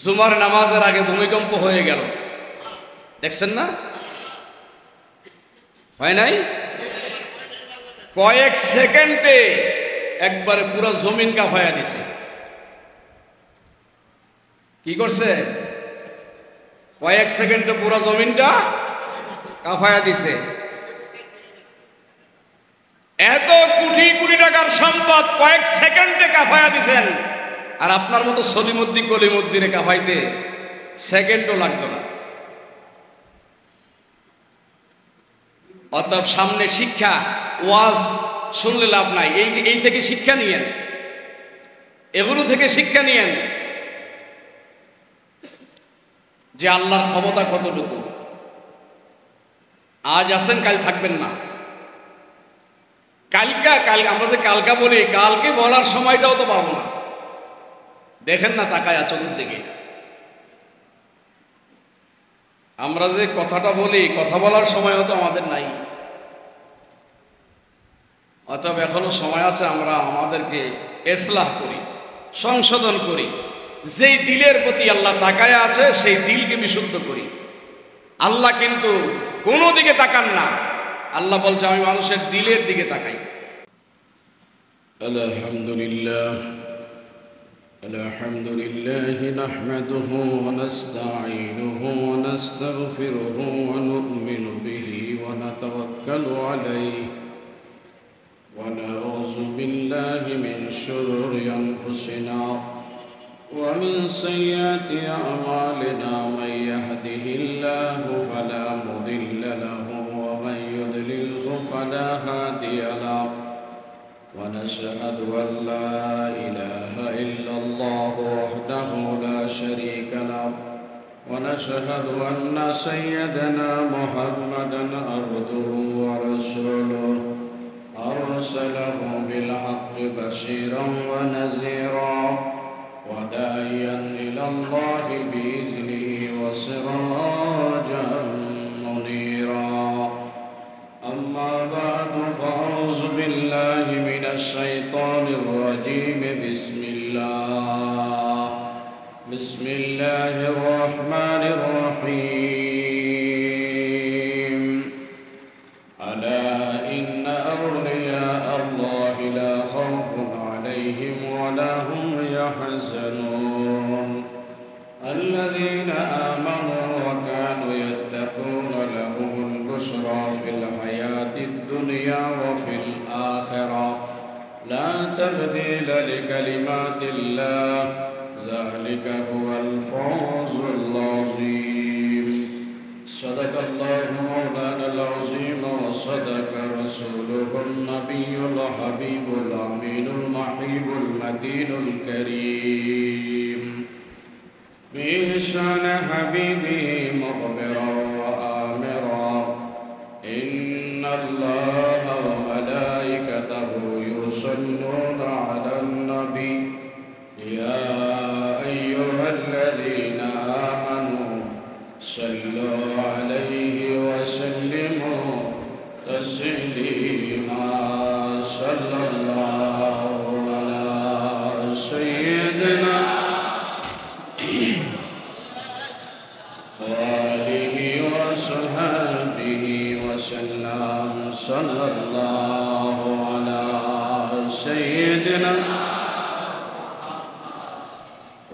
জুমার নামাজের আগে ভূমিকম্প হয়ে গেল, দেখছেন না? হয় নাই? কয়েক সেকেন্ডে একবারে পুরো জমিন কাঁপায়া দিছে। কি করছে? কয়েক সেকেন্ডে পুরো জমিনটা কাঁপায়া দিছে। এত কোটি কোটি টাকার সম্পদ কয়েক সেকেন্ডে কাঁপায়া দিছেন, আর আপনার মতো সলিমুদ্দিন কলিমুদ্দিনে কাঁপাইতে সেকেন্ডও লাগতো না। অতএব সামনে শিক্ষা, ওয়াজ শুনলে লাভ নাই। এই থেকে শিক্ষা নিয়েন, এগুলো থেকে শিক্ষা নিয়েন যে আল্লাহর ক্ষমতা কতটুকু। আজ আছেন, কাল থাকবেন না। কাল আমরা যে কালকা বলি, কালকে বলার সময়টাও তো পাবো না। দেখেন না তাকায় চতুর্দিকে, আমরা যে কথাটা বলি, কথা বলার সময়ও তো আমাদের নাই। অতএব এখনো সময় আছে, আমরা আমাদেরকে ইসলাহ করি, সংশোধন করি। যেই দিলের প্রতি আল্লাহ তাকায় আছে সেই দিলকে বিশুদ্ধ করি। আল্লাহ কিন্তু কোনো দিকে তাকান না। আল্লাহ বলছে আমি মানুষের দিলের দিকে তাকাই। আলহামদুলিল্লাহ আলহামদুলিল্লাহ নাহমাদুহু ওয়া নাস্তাঈনুহু ওয়া নাস্তাগফিরুহু ওয়া নু'মিনু বিহি ওয়া নাতাওয়াক্কালু আলাইহি ওয়া নাউযু বিল্লাহি মিন শুরুরি আনফুসিনা ওয়া মিন সাইয়্যাতি আ'মালিনা মান ইয়াহদিহিল্লাহু ফালা মুদিল্লা লাহু ওয়া মান ইউদ্লিলহু ফালা হাদিয়া লাহু ونشهد أن لا إله إلا الله وحده لا شريك له ونشهد أن سيدنا محمدا عبده ورسوله أرسله بالحق بشيرا ونذيرا وداعيا إلى الله بإذنه وسراجا منيرا. أما بعد فأعوذ بالله من الشيطان الرجيم. بسم الله الرحمن الرحيم. ألا إن أولياء الله لا خوف عليهم ولا هم يحزنون الذين آمنوا وكانوا يتقون لهم البشرى في الحياة الدنيا وفي الآخرة لا تبديل لكلمات الله ذلك هو الفوز العظيم. صدق الله مولانا العظيم وصدق رسوله النبي الحبيب الأمين المحيب المتين الكريم بشان حبيبه مخبرا وآمرا إن الله وملائكته يصلون على النبي يا أيها الذين آمنوا صلوا عليه وسلموا تسليما. صلى الله على سيدنا وآله وصحبه وسلم. صلى الله على سيدنا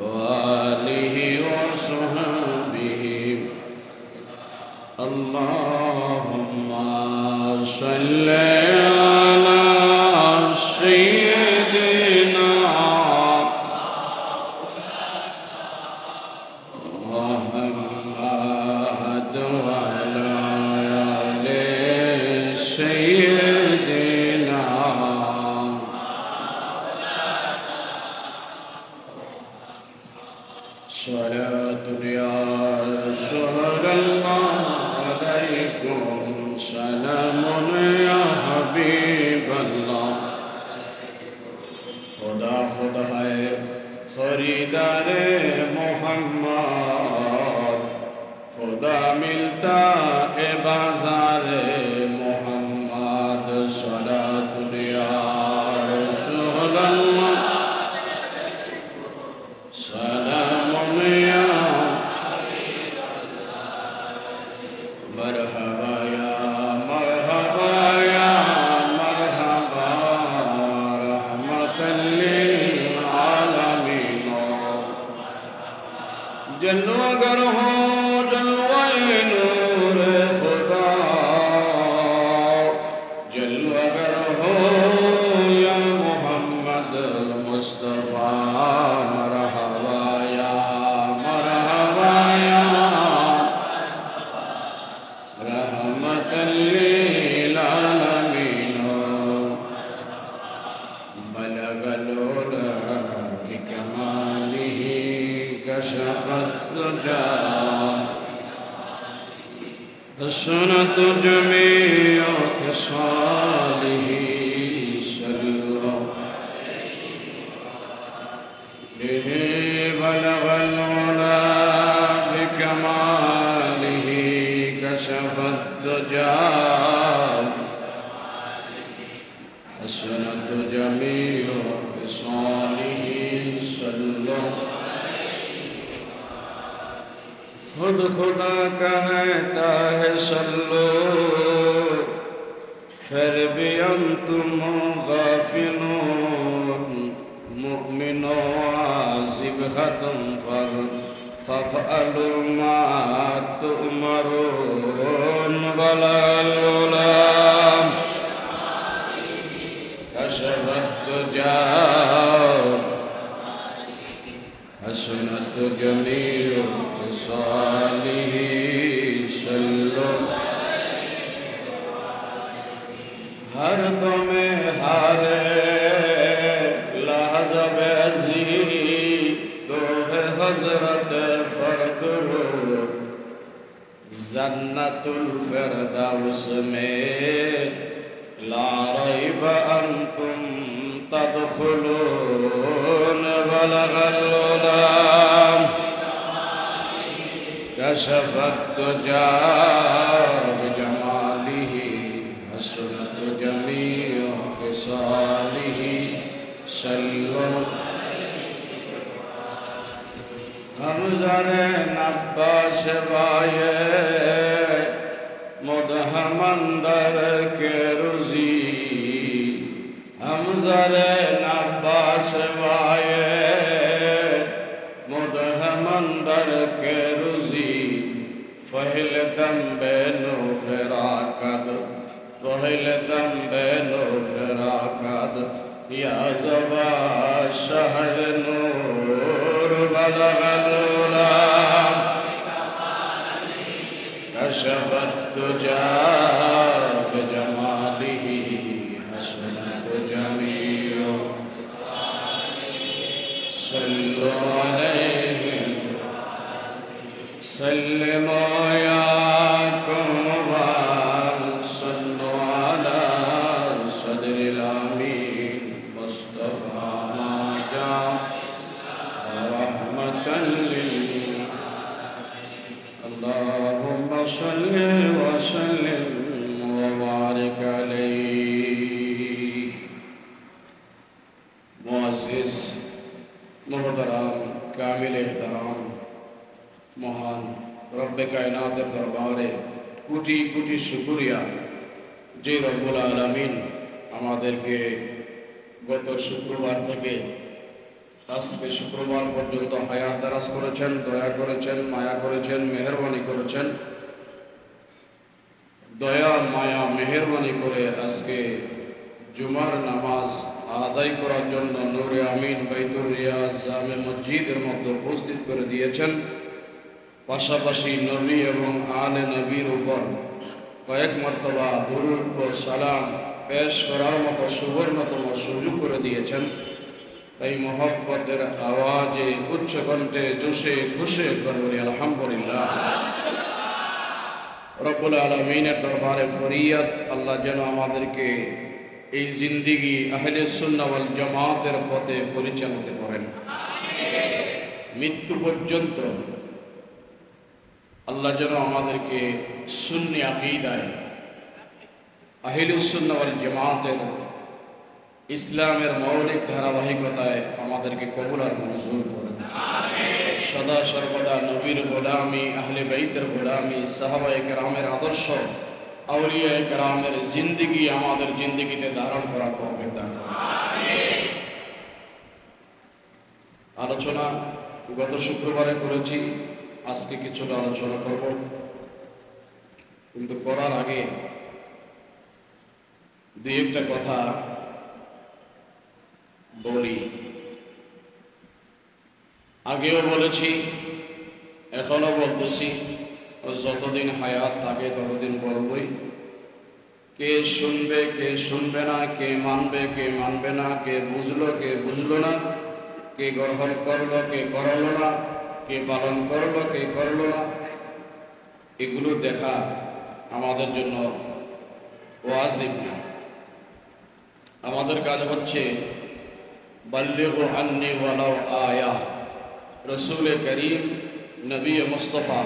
وآله وصحبه. اللهم صل على سيدنا محمد وعلى آل سيدنا. صلاة يا رسول الله عليكم سلام يا حبيب الله. खुदा खुद है खरीदार मोहम्मद, खुदा मिलता है बाजार मोहम्मद. सलातुल या रसूल अल्लाह जलवागर हो जलवाए नूर खुदा, जलवागर हो या मोहम्मद मुस्तफ़ा, मरहबा या मरहबा या रहमतल लिल आलमीन, बलगल उला बिकमालिही कशफत दुजा, हसनत जमीअ खिसालिही सल्लल्लाहु अलैहि बलगल उला बिकमालिही कशफत दुजा, हसनत जमीअ खिसालिही सल्लल्लाहु। खुद खुदा कहता है सल्लो, फिर भी अंतुम गाफिलून, मुमिनो आज़िब खत्म फर फफ़अलू मा तुअमरून, बलगल उला कशफत दुजा, हसनत जमीअ खिसालिही सल्लल्लाहु। हर दमे हारे लहज़ा बेज़ी तो है हज़रत फ़र्दुरूद, जन्नतुल फ़िरदौस में ला रैब अंतुम तदखुलून, बलगल उला कशफत दुजा बिजमालिही, हसनत जमीअ खिसालिही सल्लल्लाहु। हम ज़रे नब्बाश वाये मुदहमंदर के रुज़ी, हम ज़रे नब्बाश वाये मुदहमंदर के रुज़ी, फ़हिल दम बेनो फ़िराक़द, फ़हिल दम बेनो फ़िराक़द, या ज़बा शहर नूर, बलगल उला कशफत दुजा बिजमालिही, हसनत जमीअ सल्लल्लाहु अलैहि सल्लिमू या कुर्बान, सल्लु अला सदरिल अमीन मुस्तफ़ा माजा रहमतल लिल, अल्लाहुम्मा सल्लि व सल्लिम व बारिक अलैहि। मुअज़्ज़िज़ मोहतरम कामिल एहतराम মহান রব্বে কায়নাতের দরবারে কোটি কোটি শুকরিয়া, যে রব্বুল আলামিন আমাদেরকে গত শুক্রবার থেকে আজকে শুক্রবার পর্যন্ত হায়াত দারাজ করেছেন, দয়া করেছেন, মায়া করেছেন, মেহেরবানি করেছেন। দয়া মায়া মেহেরবানি করে আজকে জুমার নামাজ আদায় করার জন্য নূরে আমিন বাইতুর রিয়াজ জামে মসজিদের মধ্যে উপস্থিত করে দিয়েছেন। পাশাপাশি নবী এবং আলে নবীর উপর কয়েক মর্তবা দুরূদ ও সালাম পেশ করার মতো সুবর্ণতম সুযোগ করে দিয়েছেন। তাই মহব্বতের আওয়াজে উচ্চ কণ্ঠে জোশে খুশে বলি আলহামদুলিল্লাহ। রব্বুল আলামিনের দরবারে ফরিয়াদ, আল্লাহ যেন আমাদেরকে এই জিন্দিগি আহলে সুন্নাহ ওয়াল জামাতের পথে পরিচালিত করেন, মৃত্যু পর্যন্ত আল্লাহ যেন আমাদেরকে সুন্নি আকীদায় আহলে সুন্নাহ ওয়াল জামাতের ইসলামের মৌলিক ধারাবাহিকতায় আমাদেরকে কবুল আর মঞ্জুর করেন। সদা সর্বদা নবীর গোলামি, আহলে বাইতের গোলামি, সাহাবায়ে কেরামের আদর্শ, আউলিয়ায়ে কেরামের জিন্দিগি আমাদের জিন্দিগিতে ধারণ করার তৌফিক দান করুন। আলোচনা গত শুক্রবারে করেছি, আজকে কিছুটা আলোচনা করব। কিন্তু করার আগে দুই একটা কথা বলি। আগেও বলেছি, এখনো বলতেছি, যতদিন হায়াত থাকে ততদিন বলবই। কে শুনবে কে শুনবে না, কে মানবে কে মানবে না, কে বুঝলো কে বুঝলো না, কে গ্রহণ করলো কে করলো না, কে পালন করলো কে করলো না, এগুলো দেখা আমাদের জন্য ওয়াজিব না। আমাদের কাজ হচ্ছে বাল্লিগু আন্নি ওয়ালাউ আয়া। রসুল করিম নবী মুস্তফা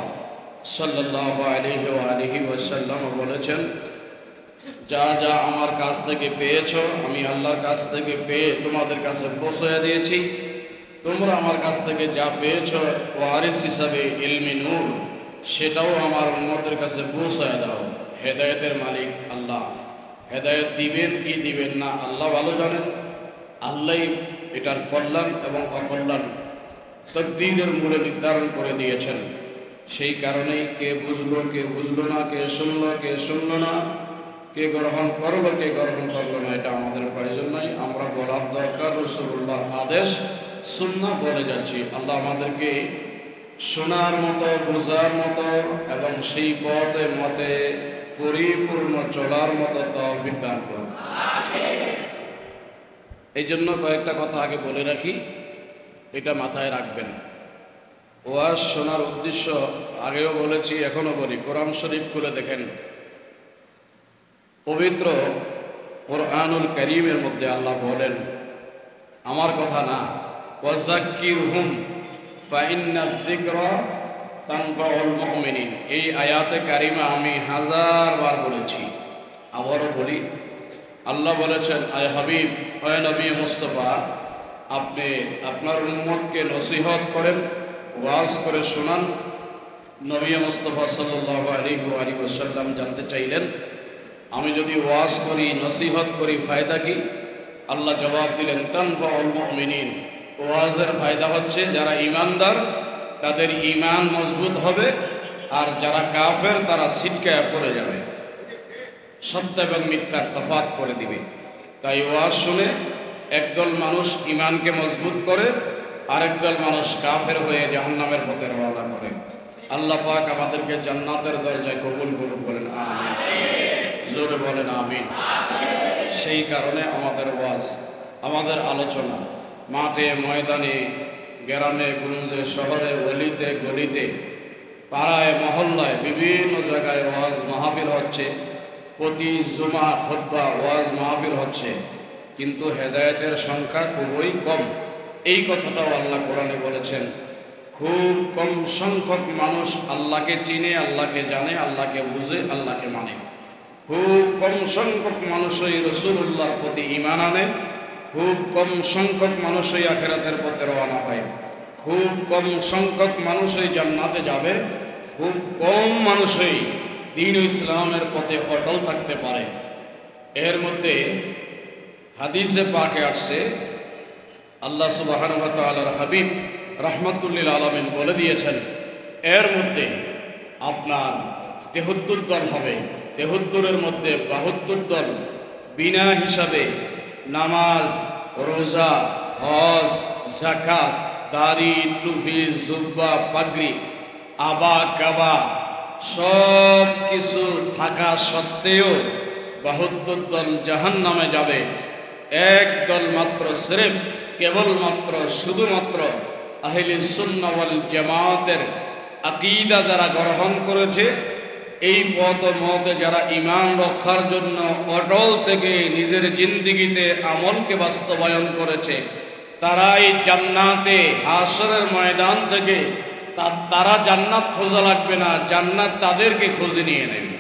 সাল্লাল্লাহু আলাইহি ওয়াসাল্লাম বলেছেন, যা যা আমার কাছ থেকে পেয়েছো আমি আল্লাহর কাছ থেকে পেয়ে তোমাদের কাছে পৌঁছে দিয়েছি। তোমরা আমার কাছ থেকে যা পেয়েছো ওয়ারিস হিসাবে ইলমি নূর, সেটাও আমার উম্মতের কাছে পৌঁছে দাও। হেদায়েতের মালিক আল্লাহ, হেদায়েত দিবেন কি দিবেন না আল্লাহ ভালো জানেন। আল্লাহই এটার কল্যাণ এবং অকল্যাণ তকদীরের মূলে নির্ধারণ করে দিয়েছেন। সেই কারণেই কে বুঝলো কে বুঝলো না, কে শুনলো কে শুনলো না, কে গ্রহণ করলো কে গ্রহণ করলো না, এটা আমাদের প্রয়োজন নাই। আমরা বলার দরকার রাসূলুল্লাহর আদেশ সুন্নাহ বলে যাচ্ছি। আল্লাহ আমাদেরকে শোনার মতো, বোঝার মতো এবং সেই পথে মতে পরিপূর্ণ চলার মতো তৌফিক দান করুন। এই জন্য কয়েকটা কথা আগে বলে রাখি, এটা মাথায় রাখবেন। ওয়াজ শোনার উদ্দেশ্য আগেও বলেছি, এখনো বলি, কোরআন শরীফ খুলে দেখেন। পবিত্র কোরআনুল কারীমের মধ্যে আল্লাহ বলেন, আমার কথা না, ওয়াযাক্কিরহুম ফাইন্না যিকরা তানফাউল মুমিনিন। এই আয়াতে কারিমা আমি 1000 বার বলেছি, আবারও বলি। আল্লাহ বলেছেন, আয় হাবিব, আয় নবী মুস্তফা, আপনি আপনার উম্মতকে নসিহত করেন, ওয়াজ করে শোনান। নবী মুস্তফা সাল্লাল্লাহু আলাইহি ওয়াসাল্লাম জানতে চাইলেন, আমি যদি ওয়াজ করি নসিহত করি ফায়দা কি? আল্লাহ জবাব দিলেন, তানফাউল মুমিনিন। ওয়াজের ফায়দা হচ্ছে যারা ঈমানদার তাদের ঈমান মজবুত হবে, আর যারা কাফের তারা ছিটকায়া পড়ে যাবে, সত্য এবং মিথ্যার তফাৎ করে দিবে। তাই ওয়াজ শুনে একদল মানুষ ঈমানকে মজবুত করে, আরেকদল মানুষ কাফের হয়ে জাহান্নামের পথে রওনা করে। আল্লাহ পাক আমাদেরকে জান্নাতের দরজায় কবুল করুন, বলেন আমিন। জোরে বলেন আমিন। সেই কারণে আমাদের ওয়াজ, আমাদের আলোচনা মাঠে ময়দানে, গ্রামে গঞ্জে, শহরে অলিতে গলিতে, পাড়ায় মহল্লায়, বিভিন্ন জায়গায় ওয়াজ মাহফিল হচ্ছে। প্রতি জুমা খুতবা ওয়াজ মাহফিল হচ্ছে, কিন্তু হেদায়েতের সংখ্যা খুবই কম। এই কথাটাও আল্লাহ কোরআনে বলেছেন। খুব কম সংখ্যক মানুষ আল্লাহকে চিনে, আল্লাহকে জানে, আল্লাহকে বুঝে, আল্লাহকে মানে। খুব কম সংখ্যক মানুষই রাসূলুল্লাহর প্রতি ঈমান আনে। খুব কম সংখ্যক মানুষই আখিরাতের পথে রওনা হয়। খুব কম সংখ্যক মানুষই জান্নাতে যাবে। খুব কম মানুষই দ্বীন ইসলামের পথে অটল থাকতে পারে। এর মধ্যে হাদিসে পাকে আসছে, আল্লাহ সুবহানাহু ওয়া তাআলার হাবিব রাহমাতুল লিল আলামিন বলে দিয়েছেন, এর মধ্যে আপনার 73 দল হবে। 73-এর মধ্যে 72 দল বিনা হিসাবে নামাজ, রোজা, হজ, যাকাত, দাড়ি, টুপি, জুব্বা, পাগড়ি, আবা কাবা সব কিছু থাকা সত্ত্বেও 72 দল জাহান্নামে যাবে। এক দল মাত্র, সিরেফ কেবলমাত্র শুধুমাত্র আহলে সুন্নাহ ওয়াল জামাতের আকীদা যারা গ্রহণ করেছে, এই পথ মতে যারা ঈমান রক্ষার জন্য অটল থেকে নিজের জিন্দেগিতে আমলকে বাস্তবায়ন করেছে, তারাই জান্নাতে হাশরের ময়দান থেকে তারা জান্নাত খোঁজা লাগবে না, জান্নাত তাদেরকে খুঁজে নিয়ে নেবে।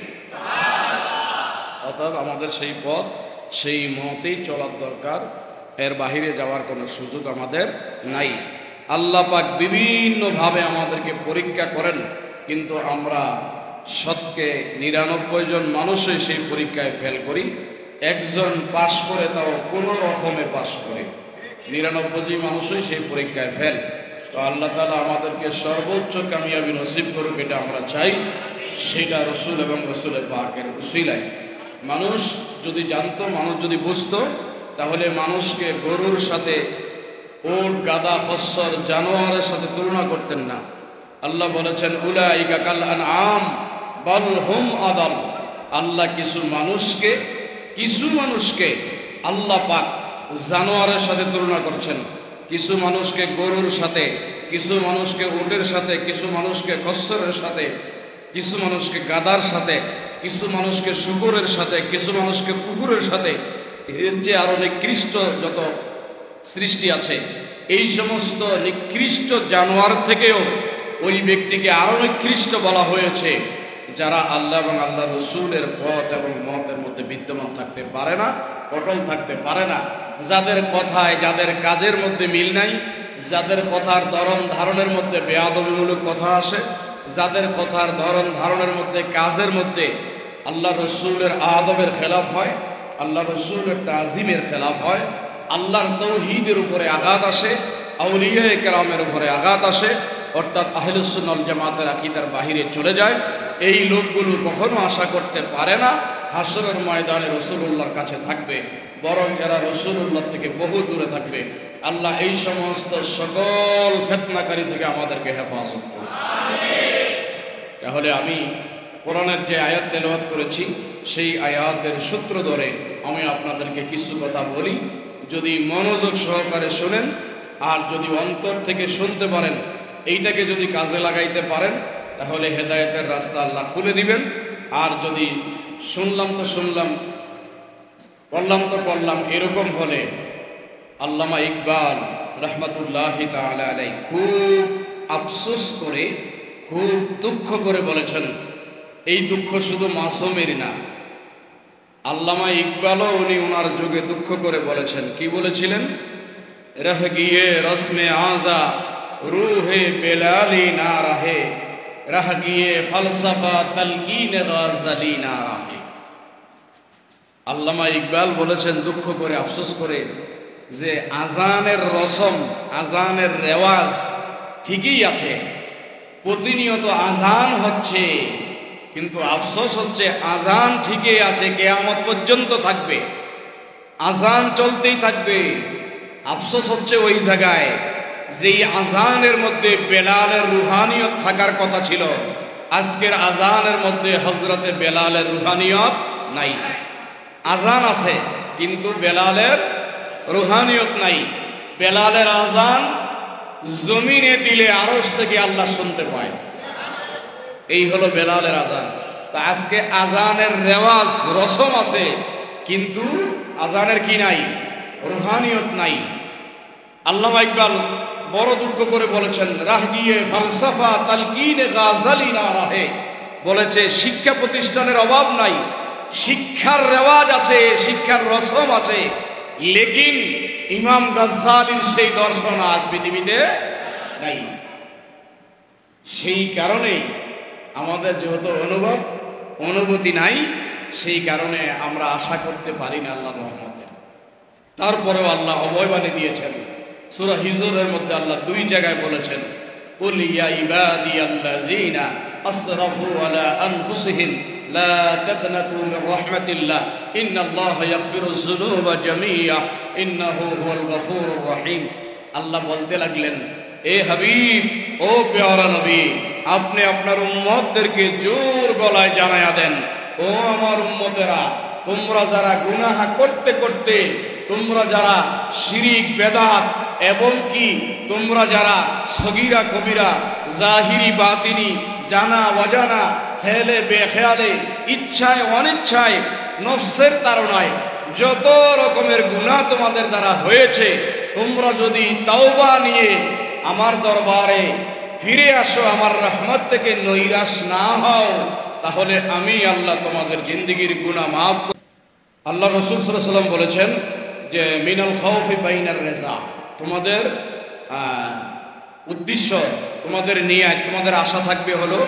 অতএব আমাদের সেই পথ, সেই মতেই চলার দরকার। এর বাহিরে যাওয়ার কোনো সুযোগ আমাদের নাই। আল্লাহ পাক বিভিন্নভাবে আমাদেরকে পরীক্ষা করেন, কিন্তু আমরা শতকে 99 জন মানুষই সেই পরীক্ষায় ফেল করি। একজন পাশ করে, তাও কোনো রকমে পাশ করে। 99 মানুষই সেই পরীক্ষায় ফেল। তো আল্লাহ তাআলা আমাদেরকে সর্বোচ্চ কামিয়াবি নসিব করুক, এটা আমরা চাই। সেটা রসুল এবং রসুলের পাকের উসিলায়। মানুষ যদি জানতো, মানুষ যদি বুঝতো, তাহলে মানুষকে গরুর সাথে, ওট, গাদা, খচ্চর, জানোয়ারের সাথে তুলনা করতেন না। আল্লাহ বলেছেন উলাইকা কাল আনআম বাল হুম আদাল। আল্লাহ কিছু মানুষকে আল্লাহ পাক জানোয়ারের সাথে তুলনা করছেন, কিছু মানুষকে গরুর সাথে, কিছু মানুষকে উটের সাথে, কিছু মানুষকে খচ্চরের সাথে, কিছু মানুষকে গাদার সাথে, কিছু মানুষকে শুকুরের সাথে, কিছু মানুষকে কুকুরের সাথে। এর যে আরো নিকৃষ্ট যত সৃষ্টি আছে, এই সমস্ত নিকৃষ্ট জানোয়ার থেকেও ওই ব্যক্তিকে আরো নিকৃষ্ট বলা হয়েছে, যারা আল্লাহ এবং আল্লাহ রসুলের পথ এবং মতের মধ্যে বিদ্যমান থাকতে পারে না, অটল থাকতে পারে না, যাদের কথায়, যাদের কাজের মধ্যে মিল নাই, যাদের কথার ধরন ধারণের মধ্যে বেয়াদবিমূলক কথা আসে, যাদের কথার ধরন ধারণের মধ্যে, কাজের মধ্যে আল্লাহ রসুলের আদবের খেলাফ হয়, আল্লাহ রসুলের তাজিমের খেলাফ হয়, আল্লাহর তৌহিদের উপরে আঘাত আসে, আউলিয়ায়ে কেরামের উপরে আঘাত আসে, অর্থাৎ আহলুস সুন্নাহ ওয়াল জামাতের আকীদার বাহিরে চলে যায়। এই লোকগুলো কখনো আশা করতে পারে না হাসরের ময়দানে রাসূলুল্লাহর কাছে থাকবে, বরং এরা রাসূলুল্লাহ থেকে বহু দূরে থাকবে। আল্লাহ এই সমস্ত সকল ফিতনাকারী থেকে আমাদেরকে হেফাজত করুন, আমিন। তাহলে আমি কোরআনের যে আয়াত তেলাওয়াত করেছি, সেই আয়াতের সূত্র ধরে আমি আপনাদেরকে কিছু কথা বলি। যদি মনোযোগ সহকারে শুনেন, আর যদি অন্তর থেকে শুনতে পারেন, এইটাকে যদি কাজে লাগাইতে পারেন, তাহলে হেদায়েতের রাস্তা আল্লাহ খুলে দিবেন। আর যদি শুনলাম তো শুনলাম, করলাম তো করলাম, এরকম হলে আল্লামা ইকবাল রহমতুল্লাহি তাআলা আলাইহি খুব আফসোস করে, খুব দুঃখ করে বলেছেন, এই দুঃখ শুধু মাসুমেরই না, আল্লামা ইকবালও উনি ওনার যুগে দুঃখ করে বলেছেন। কি বলেছিলেন? রহ গিয়ে রসমে আজা রূহে বেলালি না রাহে, রহ গিয়ে ফলসফা তালকিন গাজালি না রাহে। আল্লামা ইকবাল বলেছেন দুঃখ করে, আফসোস করে, যে আজানের রসম, আজানের রেওয়াজ ঠিকই আছে, প্রতিনিয়ত আজান হচ্ছে, কিন্তু আফসোস হচ্ছে আজান ঠিকই আছে, কিয়ামত পর্যন্ত থাকবে, আজান চলতেই থাকবে। আফসোস হচ্ছে ওই জায়গায় যেই আজানের মধ্যে বেলালের রুহানিয়ত থাকার কথা ছিল, আজকের আজানের মধ্যে হযরতে বেলালের রুহানিয়ত নাই। আজান আছে কিন্তু বেলালের রুহানিয়ত নাই। বেলালের আজান জমিনে দিলে আরশ থেকে আল্লাহ শুনতে পায়, এই হলো বেলালের আজান। তো আজকে আজানের রেওয়াজ, রসম আছে, কিন্তু আজানের কি নাই? রুহানিয়ত নাই। আল্লামা ইকবাল বড় দুঃখ করে বলেছেন, রাহ গিয়ে ফালসাফা তালকিন গাজালি না রাহে, বলেছে শিক্ষা প্রতিষ্ঠানের অভাব নাই, শিক্ষার রেওয়াজ আছে, শিক্ষার রসম আছে, লেকিন ইমাম গাজ্জালির সেই দর্শন আজ পৃথিবীতে নাই। সেই কারণেই আমাদের যেহেতু অনুভূতি নাই, সেই কারণে আমরা আশা করতে পারি না আল্লাহর রহমতের। তারপরেও আল্লাহ অভয়বাণী দিয়েছেন। সূরা হিজরের মধ্যে আল্লাহ দুই জায়গায় বলেছেন, কুল ইয়া ইবাদিয়াল্লাযীনা আসরাফু আলা আনফুসিহিম লা তাকনাতু মির রাহমাতিল্লাহ ইন্নাল্লাহা ইয়াগফিরুয যুনুবা জামিআ ইন্নাহু হুয়াল গফুরুর রহিম। আল্লাহ বলতে লাগলেন, এ হাবিব, ও প্যারা নবী, আপনি আপনার উম্মতদেরকে জোর গলায় জানায়া দেন, ও আমার উম্মতেরা, তোমরা যারা গুনাহ করতে করতে, তোমরা যারা শিরিক, বেদাত এবং কি তোমরা যারা সগীরা কবিরা, জাহিরি বাতিনি, জানা অজানা, খেয়ালে বেখেয়ালে, ইচ্ছায় অনিচ্ছায়, নফসের তাড়নায় যত রকমের গুনাহ তোমাদের দ্বারা হয়েছে, তোমরা যদি তাওবা নিয়ে আমার দরবারে ফিরে আসো, আমার রহমত থেকে নৈরাশ না হও, তাহলে আমি আল্লাহ তোমাদের জিন্দেগির গুনাহ মাফ। আল্লাহ রাসূল সাল্লাল্লাহু আলাইহি ওয়াসাল্লাম বলেছেন যে মিনাল খাউফি বাইনার রেজা, তোমাদের উদ্দেশ্য, তোমাদের নিয়াত, তোমাদের আশা থাকবে হলো,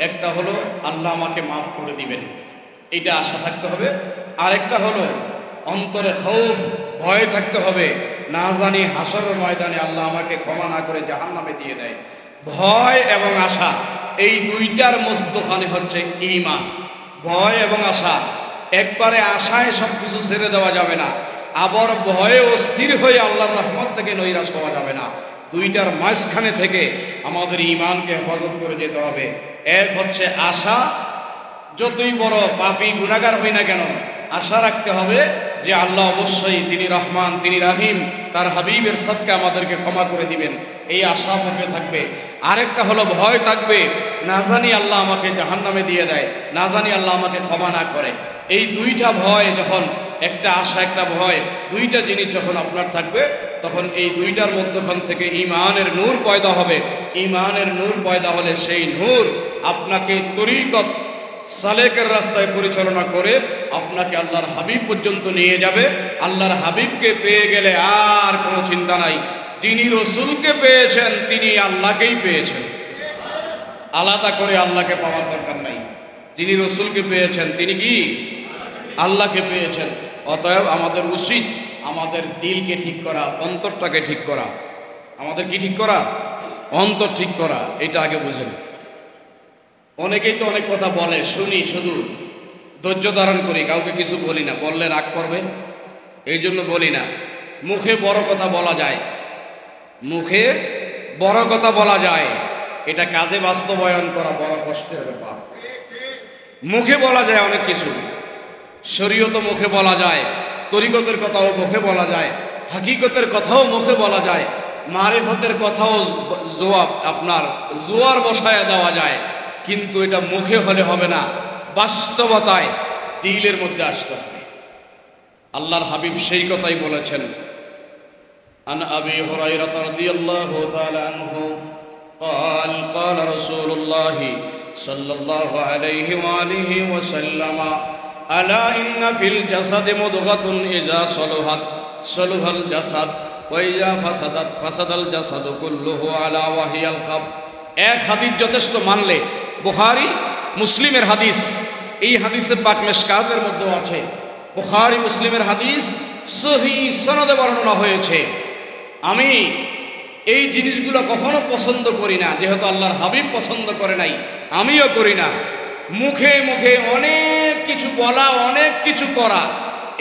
একটা হলো আল্লাহ আমাকে মাফ করে দিবেন, এটা আশা থাকতে হবে। আরেকটা হলো অন্তরে খৌফ, ভয় থাকতে হবে, না জানি হাসরের ময়দানে আল্লাহ আমাকে ক্ষমা না করে জাহান্নামে দিয়ে দেয়। ভয় এবং আশা এই দুইটার মধ্যখানে হচ্ছে ঈমান। ভয় এবং আশা, একবারে আশায় সব কিছু ছেড়ে দেওয়া যাবে না, আবার ভয়ে অস্থির হয়ে আল্লাহর রহমত থেকে নৈরাশ হওয়া যাবে না। দুইটার মাঝখানে থেকে আমাদের ঈমানকে হেফাজত করে যেতে হবে। এক হচ্ছে আশা, যতই বড় পাপী গুনাহগার হই না কেন আশা রাখতে হবে যে আল্লাহ অবশ্যই তিনি রহমান, তিনি রাহিম, তার হাবিবের সদকা আমাদেরকে ক্ষমা করে দিবেন, এই আশা আমাকে থাকবে। আরেকটা হলো ভয় থাকবে, না জানি আল্লাহ আমাকে জাহান্নামে দিয়ে দেয়, না জানি আল্লাহ আমাকে ক্ষমা না করে। এই দুইটা ভয় যখন, একটা আশা একটা ভয়, দুইটা জিনিস যখন আপনার থাকবে তখন এই দুইটার মধ্যখান থেকে ঈমানের নূর পয়দা হবে। ঈমানের নূর পয়দা হলে সেই নূর আপনাকে তরিকত সালেকের রাস্তায় পরিচালনা করে আপনাকে আল্লাহর হাবিব পর্যন্ত নিয়ে যাবে। আল্লাহর হাবিবকে পেয়ে গেলে আর কোনো চিন্তা নাই। যিনি রসুলকে পেয়েছেন তিনি আল্লাহকেই পেয়েছেন, আলাদা করে আল্লাহকে পাওয়ার দরকার নাই। যিনি রসুলকে পেয়েছেন তিনি কি আল্লাহকে পেয়েছেন। অতএব আমাদের উচিত আমাদের দিলকে ঠিক করা, অন্তরটাকে ঠিক করা। আমাদের কি ঠিক করা? অন্তর ঠিক করা। এটা আগে বুঝেন। অনেকেই তো অনেক কথা বলে, শুনি, শুধু ধৈর্য ধারণ করি, কাউকে কিছু বলি না, বললে রাগ করবে এই জন্য বলি না। মুখে বড় কথা বলা যায়, মুখে বড় কথা বলা যায়, এটা কাজে বাস্তবায়ন করা বড় কষ্টের ব্যাপার। মুখে বলা যায় অনেক কিছু, শরীয়ত মুখে বলা যায়, তরিকতের কথাও মুখে বলা যায়, হাকিকতের কথাও মুখে বলা যায়, মারিফতের কথাও আপনার জোয়ার বসায় দেওয়া যায়, কিন্তু এটা মুখে হলে হবে না, বাস্তবতায় দিলের মধ্যে আসতে হবে। আল্লাহর হাবিব সেই কথাই বলেছেন। আন আবি হুরায়রা রাদিয়াল্লাহু তাআলা আনহু قال قال رسول الله صلى الله عليه وآله وسلم ألا إن في الجسد مضغة إذا صلحت صلح الجسد وإذا فسدت فسد الجسد كله ألا وهي القلب। এক হাদিস যথেষ্ট মানলে, বুখারী মুসলিমের হাদিস, এই হাদিসে পাক মিশকাতের মধ্যে আছে, বুখারী মুসলিমের হাদিস সহিহ সনদে বর্ণনা হয়েছে। আমি এই জিনিসগুলো কখনো পছন্দ করি না, যেহেতু আল্লাহর হাবিব পছন্দ করে নাই, আমিও করি না। মুখে মুখে অনেক কিছু বলা, অনেক কিছু করা,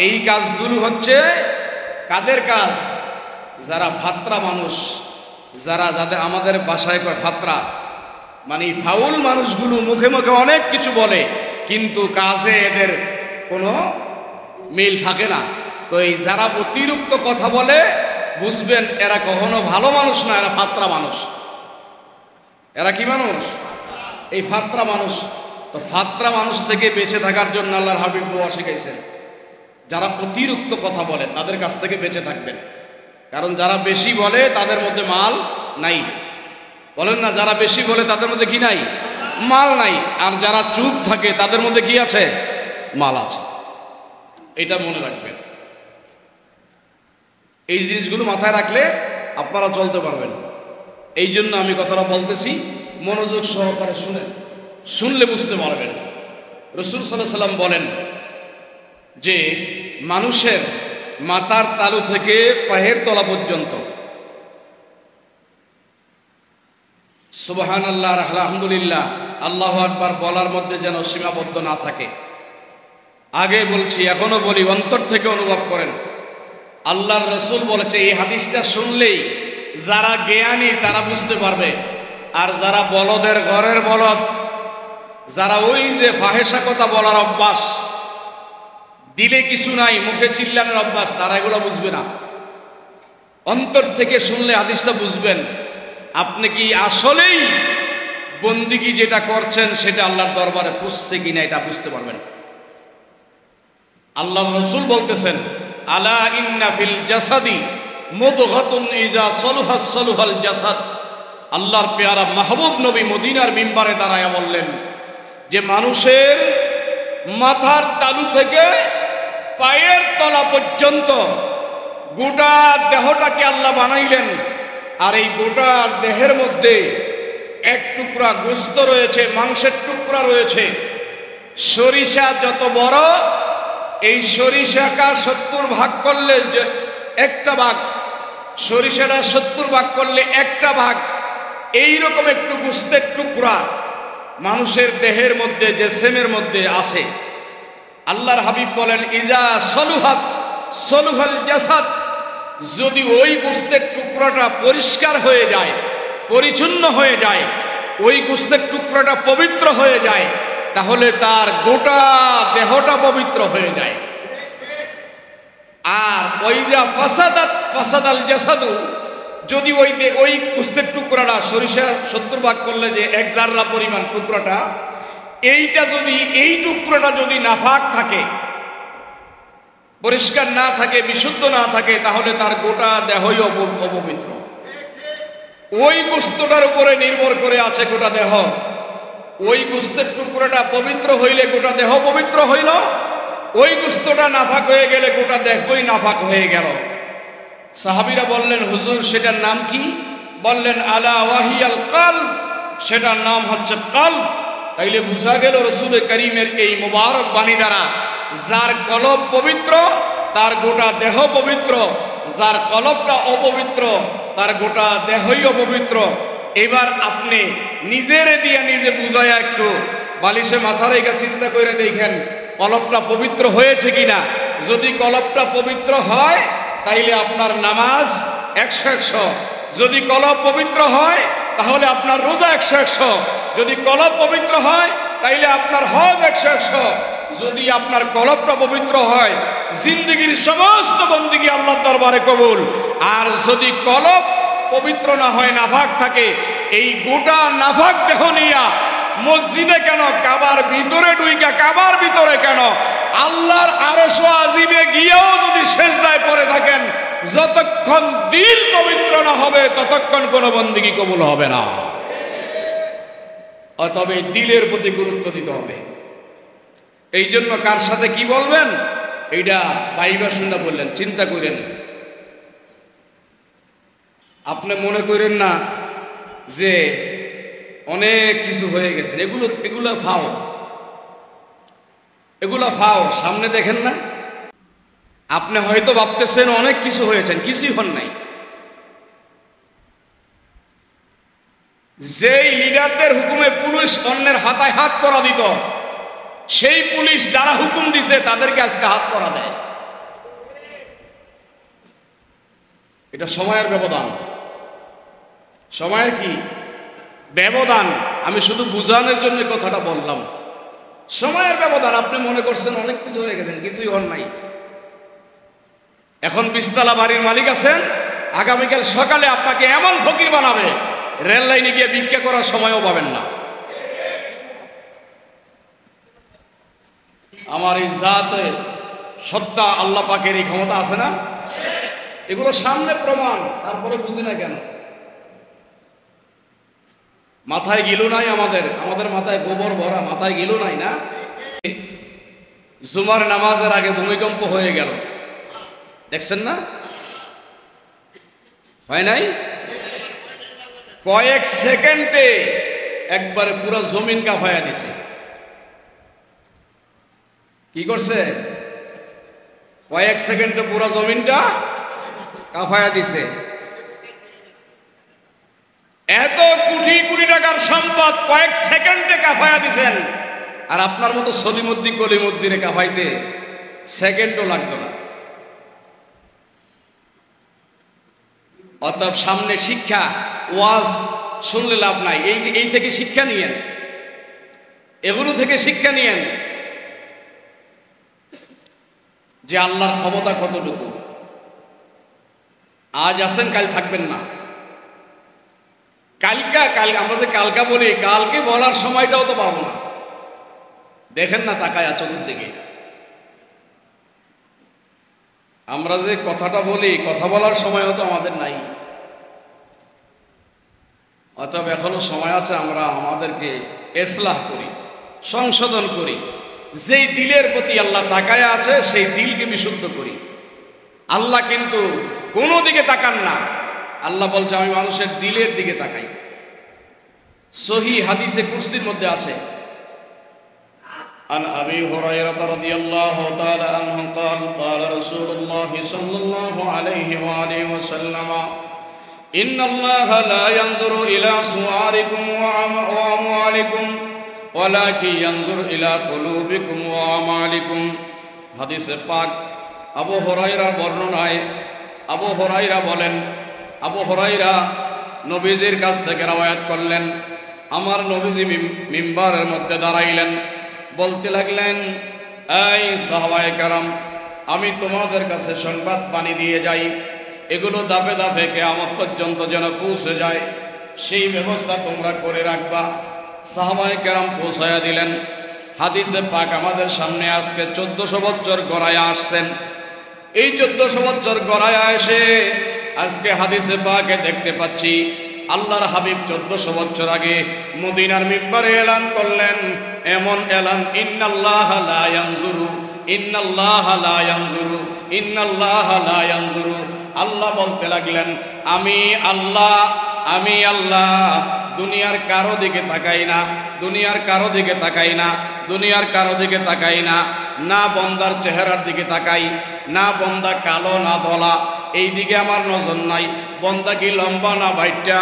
এই কাজগুলো হচ্ছে কাদের কাজ? যারা ফাত্রা মানুষ, যাদের আমাদের ভাষায় কয় ফাত্রা, মানে ফাউল মানুষগুলো মুখে মুখে অনেক কিছু বলে কিন্তু কাজে এদের কোনো মিল থাকে না। তো এই যারা অতিরিক্ত কথা বলে বুঝবেন এরা কখনো ভালো মানুষ না, এরা ফাত্রা মানুষ। এরা কি মানুষ? এই ফাত্রা মানুষ। তো ফাত্রা মানুষ থেকে বেঁচে থাকার জন্য আল্লাহর হাবিব দোয়া শিখাইছেন, যারা অতিরিক্ত কথা বলে তাদের কাছ থেকে বেঁচে থাকবেন। কারণ যারা বেশি বলে তাদের মধ্যে মাল নাই, বলেন না, যারা বেশি বলে তাদের মধ্যে কি নাই? মাল নাই। আর যারা চুপ থাকে তাদের মধ্যে কি আছে? মাল আছে। এটা মনে রাখবেন। এই জিনিসগুলো মাথায় রাখলে আপনারা চলতে পারবেন। এই জন্য আমি কথাটা বলতেছি, মনোযোগ সহকারে শুনেন, শুনলে বুঝতে পারবেন। রাসূল সাল্লাল্লাহু আলাইহি ওয়াসাল্লাম বলেন যে মানুষের মাথার তালু থেকে পায়ের তলা পর্যন্ত সুবহানাল্লাহ, আলহামদুলিল্লাহ, আল্লাহু আকবার বলার মধ্যে যেন সীমাবদ্ধ না থাকে। আগে বলছি, এখনো বলি, অন্তর থেকে অনুভব করেন। আল্লাহর রাসূল বলেছে, এই হাদিসটা শুনলেই যারা জ্ঞানী তারা বুঝতে পারবে। আর যারা বলদের ঘরের বলদ, যারা ওই যে ফাহেসা কথা বলার অভ্যাস, দিলে কিছু নাই মুখে চিল্লানোর অভ্যাস, তারা এগুলো বুঝবে না। অন্তর থেকে শুনলে হাদিসটা বুঝবেন। আপনি কি আসলেই বন্দিগি যেটা করছেন সেটা আল্লাহর দরবারে পুষছে কিনা এটা বুঝতে পারবেন। আল্লাহর রাসূল বলতেছেন, আলা ইন্না ফিল জাসাদি মুদগাতুন ইজা সালুহাত সালুহাল জাসাদ। আল্লাহর পেয়ারা মাহবুব নবী মদিনার মিম্বারে দাঁড়ায়া বললেন যে মানুষের মাথার তালু থেকে পায়ের তলা পর্যন্ত গোটা দেহটাকে আল্লাহ বানাইলেন। আর এই গোটা দেহের মধ্যে এক টুকরা গোশত রয়েছে, মাংসের টুকরা রয়েছে। সরিষা যত বড়, এই সরিষাকা 70 ভাগ করলে যে একটা ভাগ, সরিষাটা 70 ভাগ করলে একটা ভাগ এইরকম একটু গোস্তের টুকরা মানুষের দেহের মধ্যে জিসমের মধ্যে আছে। আল্লাহর হাবিব বলেন, ইজা সলুহাত সলুহাল জাসাদ, যদি ওই গোস্তের টুকরাটা পরিষ্কার হয়ে যায়, পরিচ্ছন্ন হয়ে যায়, ওই গোস্তের টুকরাটা পবিত্র হয়ে যায়, তাহলে তার গোটা দেহটা পবিত্র হয়ে যায়। আর ওইজা ফাসাদাত ফাসাদাল জাসাদু, যদি ওই গোস্তের টুকরাটা সরিষার 70 ভাগ করলে যে 1 জাররা পরিমাণ টুকরাটা, এই টুকরাটা যদি নাফাক থাকে, পরিষ্কার না থাকে, বিশুদ্ধ না থাকে, তাহলে তার গোটা দেহই অপবিত্র। ওই গোস্তটার উপরে নির্ভর করে আছে গোটা দেহ। ওই গোস্তের টুকরাটা পবিত্র হইলে গোটা দেহ পবিত্র হইল, ওই গোস্তটা নাফাক হয়ে গেলে গোটা দেহই নাফাক হয়ে গেল। সাহাবীরা বললেন, হুজুর সেটার নাম কি? বললেন, আলা ওয়াহিয়াল কলব, সেটার নাম হচ্ছে কলব। তাইলে বুঝা গেল রাসূল করিমের এই মুবারক বাণী দ্বারা, যার কলব পবিত্র তার গোটা দেহ পবিত্র, যার কলবটা অপবিত্র তার গোটা দেহই অপবিত্র। এবার আপনি নিজের দিয়ে নিজে বুঝায়া একটু বালিশে মাথা রেখে চিন্তা করে দেখেন কলবটা পবিত্র হয়েছে কিনা। যদি কলবটা পবিত্র হয় তাইলে আপনার নামাজ 100-100, যদি কলব পবিত্র হয় তাহলে আপনার রোজা 100-100, যদি কলব পবিত্র হয় তাইলে আপনার হজ 100-100, যদি আপনার কলবটা পবিত্র হয় জিন্দেগীর সমস্ত বন্দেগী আল্লাহর দরবারে কবুল। আর যদি কলব পবিত্র না হয়, নাফাক থাকে, এই গোটা নাফাক দেহ নিয়া মসজিদে কেন, কাবার ভিতরে ঢুইকা, কাবার ভিতরে কেন, আল্লাহর আরশ আজিমে গিয়েও যদি সেজদায় পড়ে থাকেন, যতক্ষণ দিল পবিত্র না হবে ততক্ষণ কোনো বন্দেগী কবুল হবে না। তবে দিলের প্রতি গুরুত্ব দিতে হবে। এই জন্য কার সাথে কি বলবেন এইটা বাইবা শুনে বললেন, চিন্তা করেন। আপনি মনে করেন না যে অনেক কিছু হয়ে গেছে, এগুলো ফাও, এগুলো ফাও। সামনে দেখেন না, আপনি হয়তো ভাবতেছেন অনেক কিছু হয়েছেন, কিছুই হন নাই। যেই লিডারদের হুকুমে পুলিশ অন্যের হাতায় হাত করা দিত, সেই পুলিশ যারা হুকুম দিছে তাদেরকে আজকে হাত করা দেয়। এটা সময়ের ব্যবধান। সময়ের কি ব্যবধান? আমি শুধু বুঝানোর জন্য কথাটা বললাম। সময়ের ব্যবধান। আপনি মনে করছেন অনেক কিছু হয়ে গেছেন, কিছুই হন নাই। এখন 20 তলা বাড়ির মালিক আছেন, আগামীকাল সকালে আপনাকে এমন ফকির বানাবে, রেল লাইনে গিয়ে ভিক্ষা করার সময়ও পাবেন না। আমার এই জাতে সত্তা আল্লাহ পাকের এই ক্ষমতা আছে না? এগুলো সামনে প্রমাণ, তারপরে বুঝি না কেন? মাথায় গিলু নাই আমাদের মাথায় গোবর ভরা, মাথায় গিলু নাই না? জুমার নামাজের আগে ভূমিকম্প হয়ে গেল, দেখছেন না? হয় নাই? কয়েক সেকেন্ডে একবারে পুরো জমিন কাঁপায়া দিছে। কি করছে? কয়েক সেকেন্ডে পুরো জমিনটা কাঁপায়া দিছে। এত কোটি কোটি টাকার সম্পদ কয়েক সেকেন্ডে কাঁপায়া দিছেন, আর আপনার মতো সলিমুদ্দিন কলিমুদ্দিনে কাঁপাইতে সেকেন্ডও লাগতো না। অতএব সামনে শিক্ষা, ওয়াজ শুনলে লাভ নাই। এই থেকে শিক্ষা নিয়েন, এগুলো থেকে শিক্ষা নিয়েন যে আল্লাহর ক্ষমতা কতটুকু। আজ আছেন, কাল থাকবেন না। আমরা যে কালকা বলি, কালকে বলার সময়টাও তো পাবো না। দেখেন না তাকায় চতুর্দিকে। আমরা যে কথাটা বলি, কথা বলার সময়ও তো আমাদের নাই। অতএব এখনো সময় আছে, আমরা আমাদেরকে ইসলাহ করি, সংশোধন করি। যেই দিলের প্রতি আল্লাহ তাকায় আছে সেই দিলকে বিশুদ্ধ করি। আল্লাহ কিন্তু কোনো দিকে তাকান না। আল্লাহ বলছে, আমি মানুষের দিলের দিকে তাকাই। সহি হাদিসে কুরসির মধ্যে আছে, عن أبي هريرة رضي الله تعالى عنه قال قال رسول الله صلى الله عليه وآله وسلم إن الله لا ينظر إلى صوركم وأموالكم ولكن ينظر إلى قلوبكم وأعمالكم حديث পাক আবু হুরায়রার বর্ণনায় আবু হুরায়রা বলেন, আবু হুরায়রা নবীজির কাছ থেকে রওয়ায়াত করলেন, আমার নবীজি মিম্বারের মধ্যে দাঁড়াইলেন, বলতে লাগলেন, এই সাহাবায়ে কেরাম, আমি তোমাদের কাছে সংবাদ পানি দিয়ে যাই, এগুলো দাপে দাপে কিয়ামত পর্যন্ত যেন পৌঁছে যায় সেই ব্যবস্থা তোমরা করে রাখবা। সাহাবায়ে কেরাম পৌঁছায়া দিলেন। হাদিসে পাক আমাদের সামনে আজকে 1400 বছর গড়ায় আসছেন। এই 1400 বছর গড়ায় এসে আজকে হাদিসে পাকে দেখতে পাচ্ছি আল্লাহর হাবিব 1400 বছর আগে মদিনার মিম্বারে এলান করলেন, এমন এলান, ইন্নাল্লাহা লা ইয়ানজুরু, ইন্নাল্লাহা লা ইয়ানজুরু, ইন্নাল্লাহা লা ইয়ানজুরু। আল্লাহ বলতে লাগলেন, আমি আল্লাহ, আমি আল্লাহ দুনিয়ার কারো দিকে তাকাই না, দুনিয়ার কারো দিকে তাকাই না, দুনিয়ার কারো দিকে তাকাই না, না বন্দার চেহারার দিকে তাকাই, না বন্দা কালো না ধলা, এই দিকে আমার নজর নাই। বন্দা কি লম্বা না বাইটা,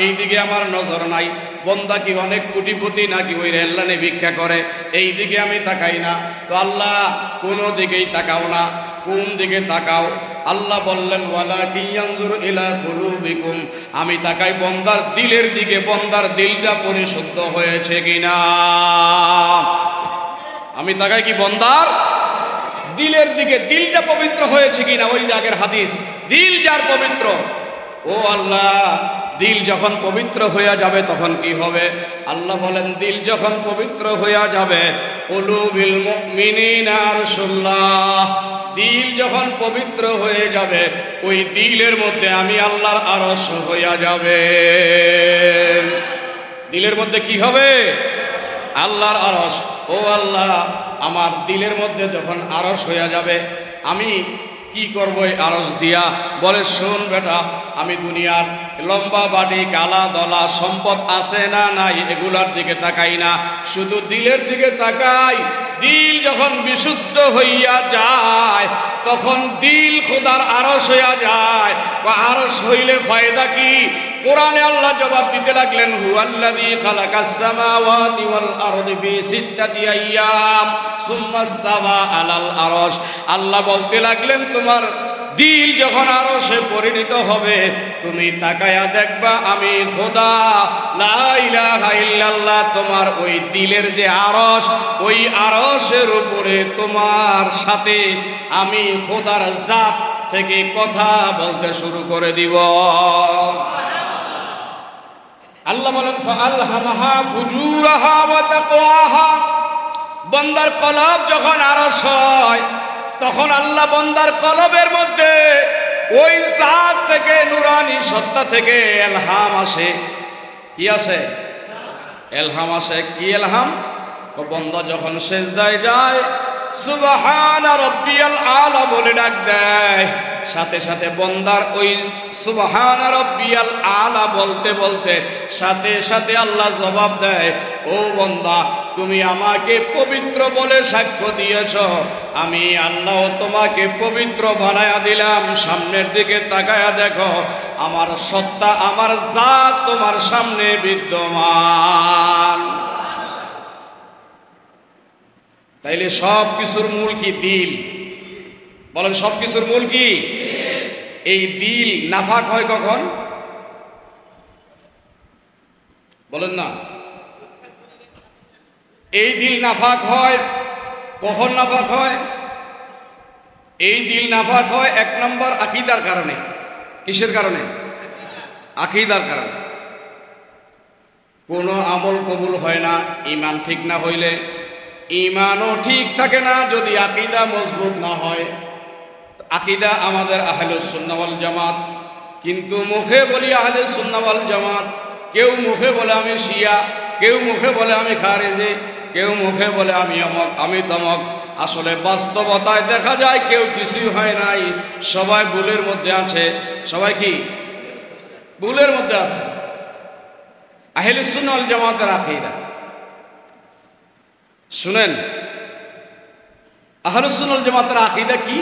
এই দিকে আমার নজর নাই। বন্দা কি অনেক কোটিপতি নাকি ওই রেললাইনে ভিক্ষা করে, এই দিকে আমি তাকাই না। তো আল্লাহ কোনো দিকেই তাকাও না, কোন দিকে তাকাও? আল্লাহ বললেন, ওয়ালাকিন ইয়ানজুরু ইলা কুলুবিকুম, আমি তাকাই বন্দার দিলের দিকে, বন্দার দিলটা পরিশুদ্ধ হয়েছে কিনা। আমি তাকাই কি বন্দার দিলের দিকে, দিলটা পবিত্র হয়েছে কিনা। ওই আগের হাদিস, দিল যার পবিত্র, ও আল্লাহ দিল যখন পবিত্র হয়ে যাবে তখন কি হবে? আল্লাহ বলেন, দিল যখন পবিত্র হয়ে যাবে, কুলুবিল মুমিনিনা আরশুল্লাহ, দিল যখন পবিত্র হয়ে যাবে ওই দিলের মধ্যে আমি আল্লাহর আরশ হয়ে যাবে। দিলের মধ্যে কি হবে? আল্লাহর আরশ। ও আল্লাহ, আমার দিলের মধ্যে যখন আরশ হয়ে যাবে আমি কি করব এই আরশ দিয়া? বলে, শোন বেটা, আমি দুনিয়ার লম্বা বাড়ি কালা দলা সম্পদ আছে না নাই এগুলার দিকে তাকাই না, শুধু দিলের দিকে তাকাই। দিল যখন বিশুদ্ধ হইয়া যায় তখন দিল খোদার আরশ হইয়া যায়। আরশ হইলে ফায়দা কি? কোরআনে আল্লাহ জবাব দিতে লাগলেন, হুয়াল্লাযী খালাকাস সামাওয়াতি ওয়াল আরদি ফি সিত্তাতি আইয়াম সুম্মা ইসতাওয়া আলাল আরশ। আল্লাহ বলতে লাগলেন, তোমার দিল যখন আরশে পরিণত হবে তুমি তাকায়া দেখবা আমি খোদা লা ইলাহা ইল্লাল্লাহ, তোমার ওই দিলের যে আরশ, ওই আরশের উপরে তোমার সাথে আমি খোদার জাত থেকে কথা বলতে শুরু করে দিব। আল্লাহ বলেন, ফাআলহামাহা ফুজুরাহা ওয়া তাকওয়াহা, বান্দার কলব যখন আরশ হয় তখন আল্লাহ বান্দার কলবের মধ্যে ওই জাত থেকে, নুরানি সত্তা থেকে ইলহাম আসে। কি আসে? ইলহাম আসে। কি ইলহাম? বান্দা যখন সিজদায় যায় সুবহানা রাব্বিয়াল আলা বলে ডাক দেয়, সাথে সাথে বন্দার ওই সুবহানা রাব্বিয়াল আলা বলতে বলতে সাথে সাথে আল্লাহ জবাব দেয়, ও বন্দা, তুমি আমাকে পবিত্র বলে সাক্ষ্য দিয়েছ, আমি আল্লাহ তোমাকে পবিত্র বানায়া দিলাম। সামনের দিকে তাকায়া দেখো, আমার সত্তা, আমার জাত তোমার সামনে বিদ্যমান। তাইলে সব কিছুর মূল কি? দিল। বলেন, সব কিছুর মূল কি? এই দিল নাফাক হয় কখন? বলেন না। এই দিল নাফাক হয় কখন? নাফাক হয়, এই দিল নাফাক হয় 1 নম্বর আকীদার কারণে। কিসের কারণে? আকীদার কারণে। কোনো আমল কবুল হয় না ঈমান ঠিক না হইলে। ঈমানও ঠিক থাকে না যদি আকীদা মজবুত না হয়। আকীদা আমাদের আহলুস সুন্নাহ ওয়াল জামাত, কিন্তু মুখে বলি আহলুস সুন্নাহ ওয়াল জামাত। কেউ মুখে বলে আমি শিয়া, কেউ মুখে বলে আমি খারেজি, কেউ মুখে বলে আমি অমক আমি তমক। আসলে বাস্তবতায় দেখা যায় কেউ কিছুই হয় নাই, সবাই ভুলের মধ্যে আছে। সবাই কি ভুলের মধ্যে আছে? আহলুস সুন্নাহ ওয়াল জামাতের আকীদা শুনেন, আহলুস সুন্নাহ ওয়াল জামাতের আকীদা কি?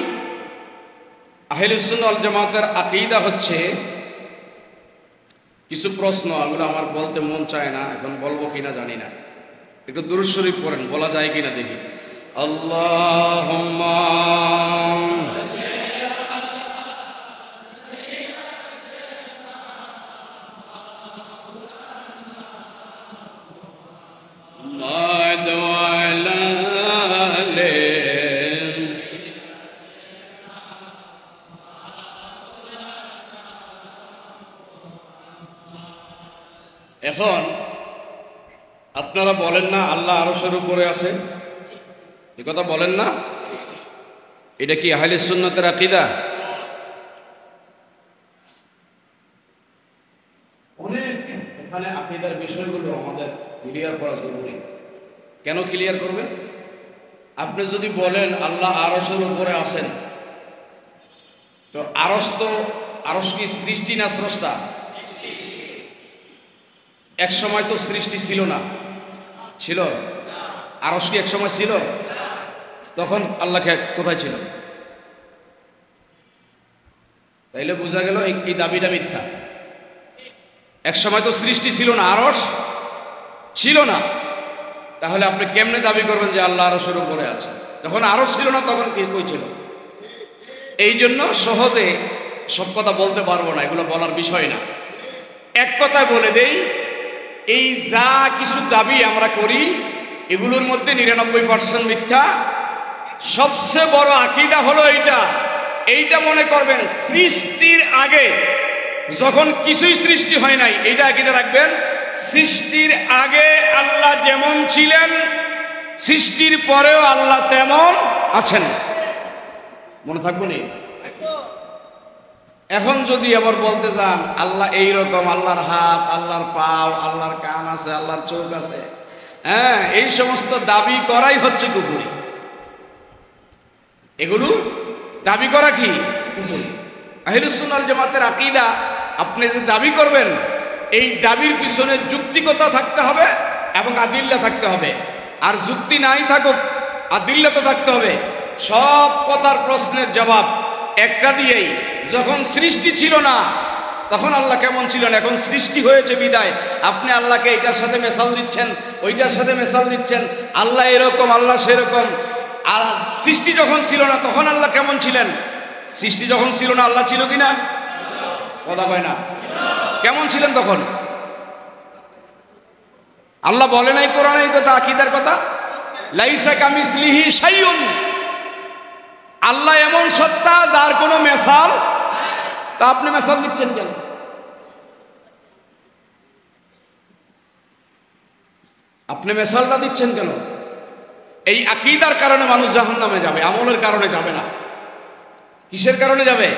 আহলুস সুন্নাহ ওয়াল জামাতের আকীদা হচ্ছে কিছু প্রশ্ন, এগুলো আমার বলতে মন চায় না, এখন বলবো কিনা জানি না। একটু দুরূদ শরীফ পড়েন, বলা যায় কিনা দেখি। আল্লাহুম্মা এখন আপনারা বলেন না আল্লাহ আরশের উপরে আছে, এ কথা বলেন না? এটা কি আহলে সুন্নাতের আকীদা? অনেক এখানে আকীদার বিষয়গুলো আমাদের ক্লিয়ার করা জরুরি। কেন ক্লিয়ার করবেন? আপনি যদি বলেন আল্লাহ আরশের উপরে আছেন, তো আরশ কি সৃষ্টি না স্রষ্টা? এক সময় তো সৃষ্টি ছিল না, ছিল? আরশ কি এক সময় ছিল? তখন আল্লাহ কোথায় ছিল? তাইলে বোঝা গেল এই দাবিটা মিথ্যা। এক সময় তো সৃষ্টি ছিল না, আরশ ছিল না, তাহলে আপনি কেমনে দাবি করবেন যে আল্লাহ আরশের উপরে আছে? যখন আরশ ছিল না তখন কি কই ছিল? এই জন্য সহজে সব কথা বলতে পারবো না, এগুলো বলার বিষয় না। এক কথা বলে দেই, এই যা কিছু দাবি আমরা করি এগুলোর মধ্যে 99% মিথ্যা। সবচেয়ে বড় আকীদা হলো এইটা মনে করবেন, সৃষ্টির আগে যখন কিছুই সৃষ্টি হয় নাই, এইটা আকীদা রাখবেন, সৃষ্টির আগে আল্লাহ যেমন ছিলেন সৃষ্টির পরেও আল্লাহ তেমন আছেন। মনে থাকবো নি? এখন যদি আবার বলতে চান আল্লাহ এইরকম, আল্লাহর হাত, আল্লাহর পাও, আল্লাহর কান আছে, আল্লাহর চোখ আছে, হ্যাঁ, এই সমস্ত দাবি করাই হচ্ছে কুফরি। এগুলো দাবি করা কি কুফরি। আহলুস সুন্নাহ ওয়াল জামাতের আকীদা, আপনি যে দাবি করবেন এই দাবির পিছনে যুক্তিকতা থাকতে হবে এবং আদিল্লা থাকতে হবে। আর যুক্তি নাই থাকুক, আদিল্লা তো থাকতে হবে। সব কথার প্রশ্নের জবাব একটা দিয়েই, যখন সৃষ্টি ছিল না তখন আল্লাহ কেমন ছিলেন, এখন সৃষ্টি হয়েছে বিদায় আপনি আল্লাহকে এইটার সাথে মেশাল দিচ্ছেন, ওইটার সাথে মেশাল দিচ্ছেন, আল্লাহ এরকম আল্লাহ সেরকম। আর সৃষ্টি যখন ছিল না তখন আল্লাহ কেমন ছিলেন? সৃষ্টি যখন ছিল না আল্লাহ ছিল কিনা? কথা কয় না। কেমন ছিলেন তখন? আল্লাহ বলে নাই কোরআনে এই কথা, আকীদার কথা, লাইসা কামিসলিহি শাইউন। আল্লাহ এমন সত্তা যার কোনো মেশাল, তা আপনি মেশাল দিচ্ছেন কেন? আপনি মেশালটা দিচ্ছেন কেন? এই আকীদার কারণে মানুষ জাহান্নামে যাবে, আমলের কারণে যাবে না। কিসের কারণে যাবে?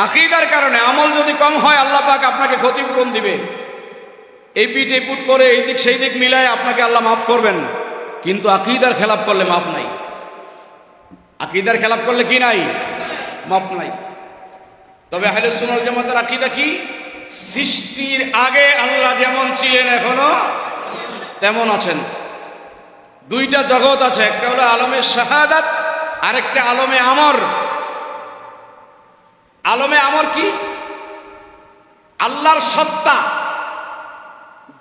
আকীদার কারণে। আমল যদি কম হয় আল্লাহ পাক আপনাকে ক্ষতিপূরণ দিবে, এই পিঠ এই পুট করে এই দিক সেই দিক মিলায় আপনাকে আল্লাহ মাফ করবেন। কিন্তু আকীদার খেলাপ করলে মাফ নাই। আকীদার খেলাপ করলে কি নাই? মাফ নাই। তবে আহলুস সুন্নাহ ওয়াল জামাতের আকীদা কি? সৃষ্টির আগে আল্লাহ যেমন ছিলেন এখনো তেমন আছেন। দুইটা জগৎ আছে, একটা হলো আলমে শাহাদাত, আরেকটা আলমে আমর। আলমে আমর কি? আল্লাহর সত্তা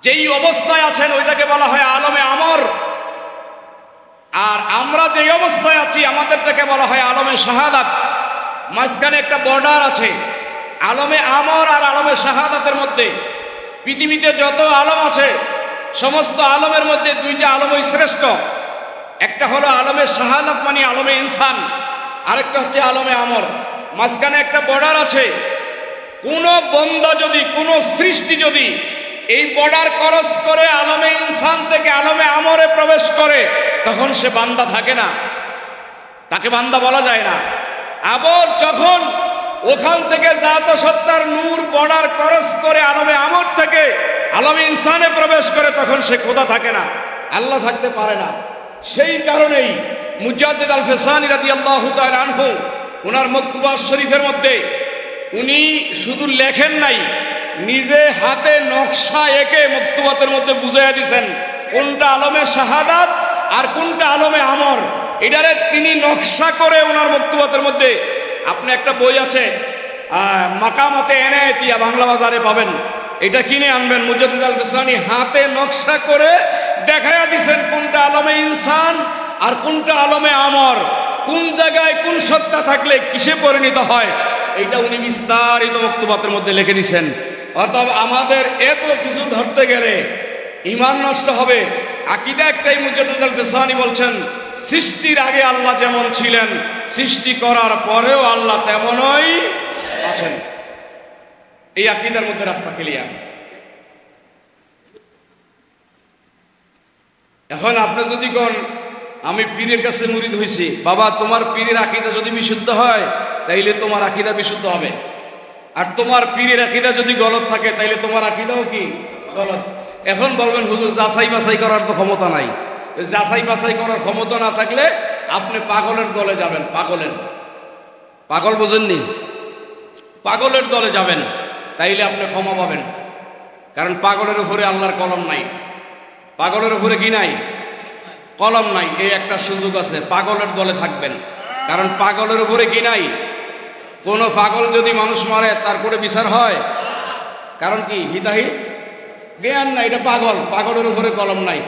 যেই অবস্থায় আছেন ওইটাকে বলা হয় আলমে আমর। আর আমরা যেই অবস্থায় আছি আমাদেরটাকে বলা হয় আলমে শাহাদাত। মাঝখানে একটা বর্ডার আছে আলমে আমর আর আলমে শাহাদাতের মধ্যে। পৃথিবীতে যত আলম আছে সমস্ত আলমের মধ্যে দুইটা আলমই শ্রেষ্ঠ। একটা হলো আলমে শাহাদাত মানে আলমে ইনসান, আরেকটা হচ্ছে আলমে আমর। মাঝখানে একটা বর্ডার আছে। কোন বন্দা যদি, কোন সৃষ্টি যদি এই বর্ডার ক্রস করে আলমে ইনসান থেকে আলমে আমরে প্রবেশ করে তখন সে বান্দা থাকে না, তাকে বান্দা বলা যায় না। আবার যখন ওখান থেকে জাত সত্তার নূর বর্ডার ক্রস করে আলমে আমর থেকে আলমে ইনসানে প্রবেশ করে তখন সে খোদা থাকে না, আল্লাহ থাকতে পারে না। সেই কারণেই মুজাদ্দিদ আল ফেসানি রাদিয়াল্লাহু তাআলা আনহু ওনার মকতুবাত শরীফের মধ্যে উনি শুধু লেখেন নাই, নিজে হাতে নকশা এঁকে মকতুবাতের মধ্যে বুঝাইয়া দিয়েছেন কোনটা আলমে শাহাদাত আর কোনটা আলমে আমর। এটারে তিনি নকশা করে ওনার বক্তব্যের মধ্যে, আপনি একটা বই আছে মাকামাতে এনায়েতিয়া, বাংলা বাজারে পাবেন, এটা কিনে আনবেন। মুজাদ্দিদ আল ফিসানি হাতে নকশা করে দেখায়া দিছেন কোনটা আলমে ইনসান আর কোনটা আলমে আমর, কোন জায়গায় কোন সত্তা থাকলে কিসে পরিণত হয়, এটা উনি বিস্তারিত বক্তব্যের মধ্যে লিখে দিছেন। অতএব আমাদের এত কিছু ধরতে গেলে ঈমান নষ্ট হবে। আকীদা একটাই, মুজাদ্দিদ আল ফিসানি বলছেন সৃষ্টির আগে আল্লাহ যেমন ছিলেন, সৃষ্টি করার পরেও আল্লাহ তেমনই আছেন। এই আকীদার মধ্যে রাস্তা ক্লিয়ার। এখন আপনি যদি কোন আমি পীরের কাছে মুরিদ হইছি, বাবা তোমার পীরের আকীদা যদি বিশুদ্ধ হয় তাইলে তোমার আকীদা বিশুদ্ধ হবে, আর তোমার পীরের আকীদা যদি গলত থাকে তাইলে তোমার আকীদাও কি গলত। এখন বলবেন হুজুর যাচাই বাছাই করার তো ক্ষমতা নাই। যাচাই বাছাই করার ক্ষমতা না থাকলে আপনি পাগলের দলে যাবেন। পাগল বোঝেননি? পাগলের দলে যাবেন, তাইলে আপনি ক্ষমা পাবেন। কারণ পাগলের উপরে আল্লাহর কলম নাই। পাগলের উপরে কি নাই? কলম নাই। এই একটা সুযোগ আছে, পাগলের দলে থাকবেন। কারণ পাগলের উপরে কি নাই? কোনো পাগল যদি মানুষ মারে তার করে বিচার হয়? কারণ কি? হিতাহিত জ্ঞান নাই, এটা পাগল। পাগলের উপরে কলম নাই।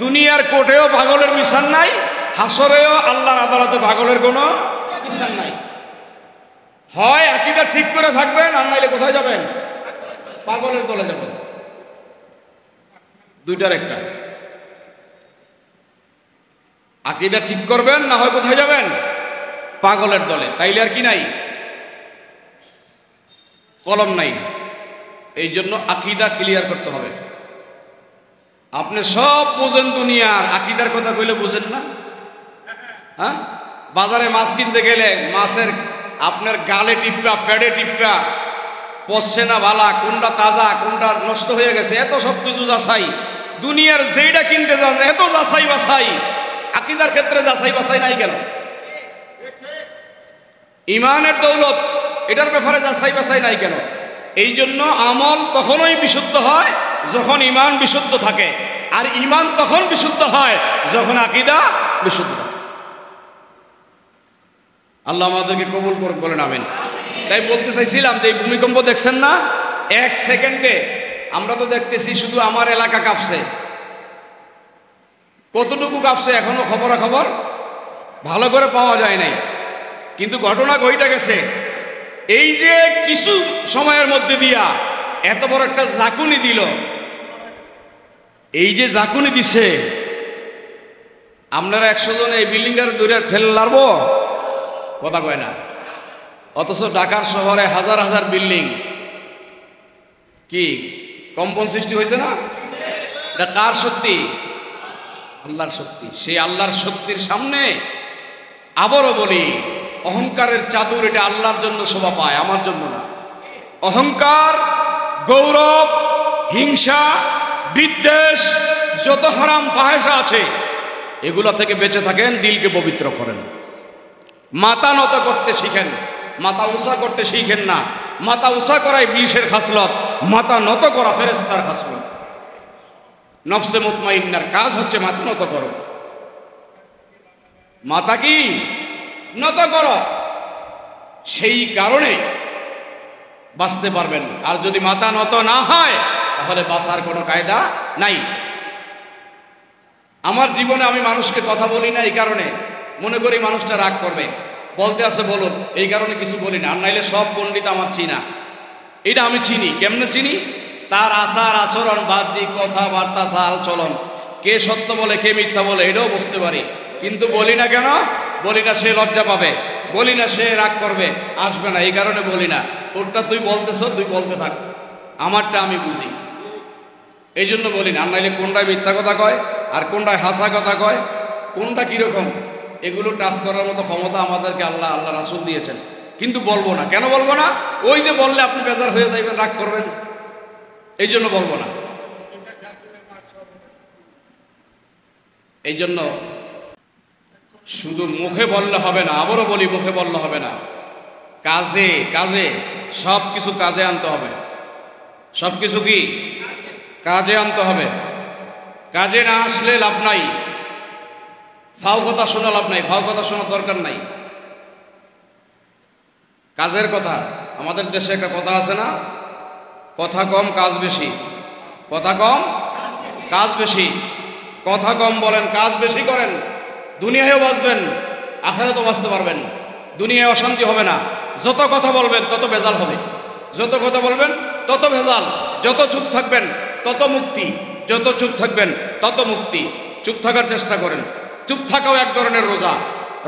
দুনিয়ার কোর্টেও পাগলের বিচার নাই, হাসরেও আল্লাহর আদালতে পাগলের কোনো বিচার নাই। হয় আকীদা ঠিক করে থাকবেন, আর নাইলে কোথায় যাবেন? পাগলের দলে যাবেন। দুইটার একটা। আকীদা ঠিক করবেন, না হয় কোথায় যাবেন? পাগলের দলে। তাইলে আর কি নাই? কলম নাই। এই জন্য আকীদা ক্লিয়ার করতে হবে। আপনি সব বোঝেন দুনিয়ার, আকীদার কথা কইলে বোঝেন না? হ্যাঁ, বাজারে মাছ কিনতে গেলে মাছের আপনার গালে টিপা, পেড়ে টিপা, পচছে না ভালা, কোনটা তাজা কোনটা নষ্ট হয়ে গেছে, এত সব কিছু যাচাই। দুনিয়ার যেইটা কিনতে যান এত যাচাই বাছাই। আকীদার ক্ষেত্রে যাচাই বাছাই নাই কেন? ঈমানের দৌলত, এটার ব্যাপারে যাচাই বাছাই নাই কেন? এই জন্য আমল তখনই বিশুদ্ধ হয় যখন ঈমান বিশুদ্ধ থাকে, আর ঈমান তখন বিশুদ্ধ হয় যখন আকীদা বিশুদ্ধ থাকে। আল্লাহ আমাদেরকে কবুল করুক, বলেন আমিন। তাই বলতে চাইছিলাম যে এই ভূমিকম্প দেখছেন না, 1 সেকেন্ডে আমরা তো দেখতেছি শুধু আমার এলাকা কাঁপছে। কতটুকু কাঁপছে এখনো খবরাখবর ভালো করে পাওয়া যায় নাই, কিন্তু ঘটনা ঘটে গেছে। এই যে কিছু সময়ের মধ্যে দিয়া এত বড় একটা জাকুনি দিল, এই যে জাকুনি দিছে, আপনারা 100 জন এই বিল্ডিংটার দূরে ঠেলে লারবো? কথা কয় না। অথচ ঢাকার শহরে হাজার হাজার বিল্ডিং, কি কম্পন সৃষ্টি হয়েছে না? এটা কার শক্তি? আল্লাহর শক্তি। সেই আল্লাহর শক্তির সামনে আবারও বলি, অহংকারের চাদর এটা আল্লাহর জন্য শোভা পায়, আমার জন্য না। অহংকার, গৌরব, হিংসা, বিদ্বেষ, যত হারাম ফাহেসা আছে এগুলা থেকে বেঁচে থাকেন, দিলকে পবিত্র করেন। মাথা নত করতে শিখেন, মাথা উঁচা করতে শিখেন না। মাথা উঁচা করা ইবলিসের খাসলত, মাথা নত করা ফেরেশতার খাসলত। নফসে মুতমাইন্নার কাজ হচ্ছে মাথা নত করো। মাথা কি নত করো, সেই কারণে বাঁচতে পারবেন। আর যদি মাথা নত না হয় তাহলে বাঁচার কোনো কায়দা নাই। আমার জীবনে আমি মানুষকে কথা বলি না, এই কারণে মনে করি মানুষটা রাগ করবে, বলতে আছে বলুন, এই কারণে কিছু বলি না। আর নাইলে সব পণ্ডিত আমার চিনা, এটা আমি চিনি। কেমনে চিনি? তার আচার আচরণ, বাহ্যিক কথাবার্তা, চাল চলন, কে সত্য বলে কে মিথ্যা বলে এটাও বুঝতে পারি। কিন্তু বলি না কেন? বলি না সে লজ্জা পাবে, বলি না সে রাগ করবে, আসবে না, এই কারণে বলি না। তোরটা তুই বলতেছ, তুই বলতে থাক, আমারটা আমি বুঝি, এই জন্য বলি না। আর নাইলে কোনটায় মিথ্যা কথা কয় আর কোনটায় হাসা কথা কয়, কোনটা কিরকম, এগুলো টাচ করার মতো ক্ষমতা আমাদেরকে আল্লাহ রাসূল দিয়েছেন। কিন্তু বলবো না। কেন বলবো না? ওই যে বললে আপনি বেজার হয়ে যাইবেন, রাগ করবেন, এই জন্য বলবো না। এই জন্য শুধু মুখে বললে হবে না, আবারও বলি, মুখে বললে হবে না, কাজে কাজে সব কিছু কাজে আনতে হবে। সব কিছু কি কাজে আনতে হবে। কাজে না আসলে লাভ নাই। ফাও কথা শোনা লাভ নাই, ফাও কথা শোনার দরকার নাই। কাজের কথা, আমাদের দেশে একটা কথা আছে না, কথা কম কাজ বেশি। কথা কম কাজ বেশি। কথা কম বলেন, কাজ বেশি করেন, দুনিয়ায়ও বাঁচবেন, আখিরাতেও বাঁচতে পারবেন। দুনিয়ায় অশান্তি হবে না। যত কথা বলবেন তত ভেজাল হবে, যত কথা বলবেন তত ভেজাল। যত চুপ থাকবেন তত মুক্তি, যত চুপ থাকবেন তত মুক্তি। চুপ থাকার চেষ্টা করেন। চুপ থাকাও এক ধরনের রোজা।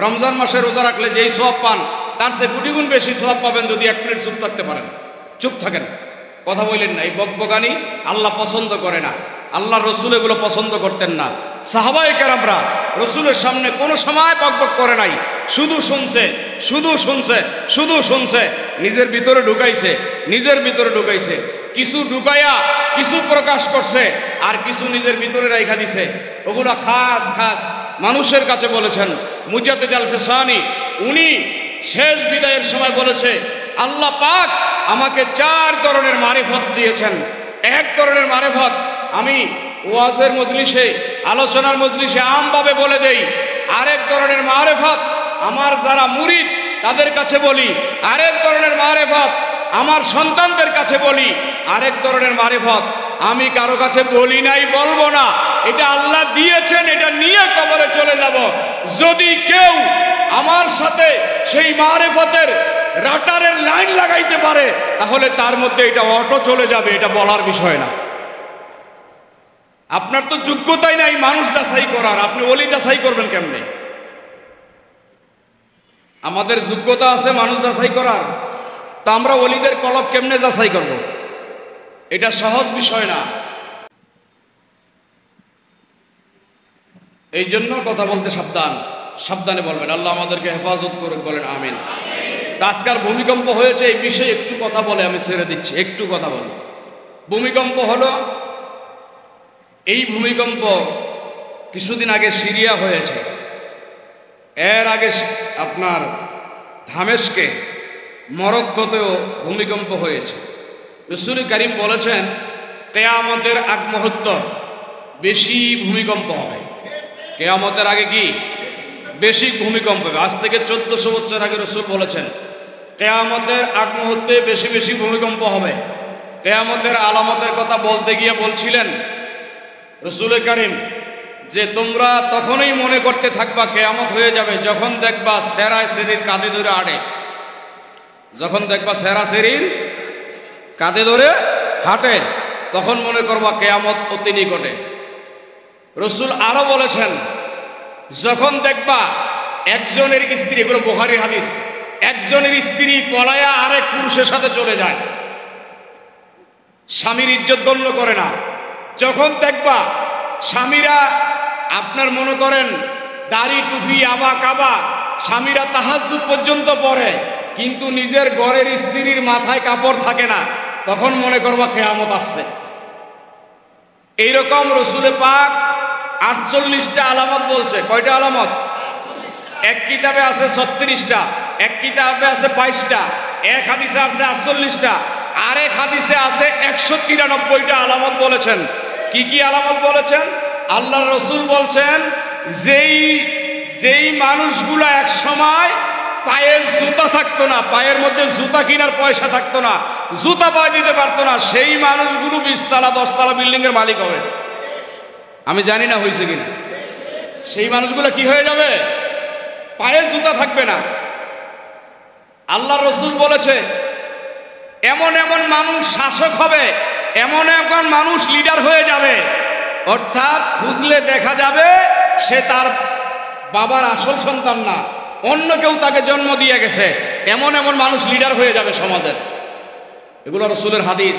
রমজান মাসে রোজা রাখলে যেই সওয়াব পান তার চেয়ে কোটি গুণ বেশি সওয়াব পাবেন যদি 1 মিনিট চুপ থাকতে পারেন। চুপ থাকেন, কথা বললেন না। এই বকবকানি আল্লাহ পছন্দ করে না, আল্লাহ রসুল এগুলো পছন্দ করতেন না। সাহাবায়ে কেরামরা রসুলের সামনে কোনো সময় বকবক করে নাই, শুধু শুনছে, শুধু শুনছে, শুধু শুনছে। নিজের ভিতরে ঢুকাইছে, নিজের ভিতরে ঢুকাইছে। কিছু ঢুকাইয়া কিছু প্রকাশ করছে, আর কিছু নিজের ভিতরে রাইখা দিছে। ওগুলা খাস খাস মানুষের কাছে বলেছেন। মুজাদ্দিদ আল ফিসানি উনি শেষ বিদায়ের সময় বলেছে, আল্লাহ পাক আমাকে 4 ধরনের মারিফত দিয়েছেন। এক ধরনের মারিফত আমি ওয়াজের মজলিসে, আলোচনার মজলিসে আমভাবে বলে দেই। আরেক ধরনের মারিফত আমার যারা মুরিদ তাদের কাছে বলি। আরেক ধরনের মারিফত আমার সন্তানদের কাছে বলি। আরেক ধরনের মারিফত আমি কারো কাছে বলি নাই, বলবো না। এটা আল্লাহ দিয়েছেন, এটা নিয়ে কবরে চলে যাব। যদি কেউ আমার সাথে সেই মারিফতের রাটারের লাইন লাগাইতে পারে তাহলে তার মধ্যে এটা অটো চলে যাবে, এটা বলার বিষয় না। আপনার তো যোগ্যতাই নাই মানুষ যাচাই করার, আপনি ওলি যাচাই করবেন কেমনে? আমাদের যোগ্যতা আছে মানুষ যাচাই করার, তা আমরা ওলিদের কলব কেমনে যাচাই করব? এটা সহজ বিষয় না। এই জন্য কথা বলতে সাবধান, সাবধানে বলবেন। আল্লাহ আমাদেরকে হেফাজত করুক, বলেন আমিন। আজকাল ভূমিকম্প হয়েছে, এই বিষয়ে একটু কথা বলে আমি ছেড়ে দিচ্ছি, একটু কথা বল। ভূমিকম্প হলো, এই ভূমিকম্প কিছুদিন আগে সিরিয়া হয়েছে, এর আগে আপনার দামেস্কে, মরক্কোতেও ভূমিকম্প হয়েছে। রাসূল কারীম বলেছেন কিয়ামতের আগ মুহূর্ত বেশি ভূমিকম্প হবে। কিয়ামতের আগে কি বেশি ভূমিকম্প হবে। আজ থেকে 1400 বছর আগে রাসূল বলেছেন কিয়ামতের আগ মুহূর্তে বেশি বেশি ভূমিকম্প হবে। কিয়ামতের আলামতের কথা বলতে গিয়ে বলছিলেন রাসূল কারীম যে তোমরা তখনই মনে করতে থাকবা কিয়ামত হয়ে যাবে যখন দেখবা সেরা সেরির কাঁধে ধরে হাঁটে, যখন দেখবা সেরা সেরির কাঁধে ধরে হাঁটে তখন মনে করবা কিয়ামত অতি নিকটে। রাসূল আরো বলেছেন যখন দেখবা একজনের স্ত্রী, এগুলো বুখারীর হাদিস, একজনের স্ত্রী পলায়া আরেক পুরুষের সাথে চলে যায়, স্বামীর ইজ্জত গণ্য করে না। যখন দেখবা স্বামীরা আপনার মনে করেন দাড়ি টুপি আবা কাবা, স্বামীরা তাহাজ্জুদ পর্যন্ত পড়ে কিন্তু নিজের ঘরের স্ত্রীর মাথায় কাপড় থাকে না, তখন মনে করবা কিয়ামত আসছে। এইরকম রাসূল পাক 48টা আলামত বলছে। কয়টা আলামত? এক কিতাবে আছে 36টা, এক কিতাবে আছে 22টা, এক হাদিসে আছে 48টা, আরেক হাদিসে আছে 193টা আলামত বলেছেন। কি কি আলামত বলেছেন? আল্লাহ রসুল বলছেন যেই মানুষগুলো এক সময় পায়ের জুতা থাকতো না, পায়ের মধ্যে জুতা কেনার পয়সা থাকতো না, জুতা পায়ে দিতে পারতো না, সেই মানুষগুলো 20 তলা 10 তলা বিল্ডিং এর মালিক হবে। আমি জানি না হয়েছে কিনা। সেই মানুষগুলো কি হয়ে যাবে? পায়ে জুতা থাকবে না। আল্লাহ রসুল বলেছে এমন এমন মানুষ শাসক হবে, এমন এমন মানুষ লিডার হয়ে যাবে, অর্থাৎ খুঁজলে দেখা যাবে সে তার বাবার আসল সন্তান না, অন্য কেউ তাকে জন্ম দিয়ে গেছে। এমন এমন মানুষ লিডার হয়ে যাবে সমাজের। এগুলো রসুলের হাদিস,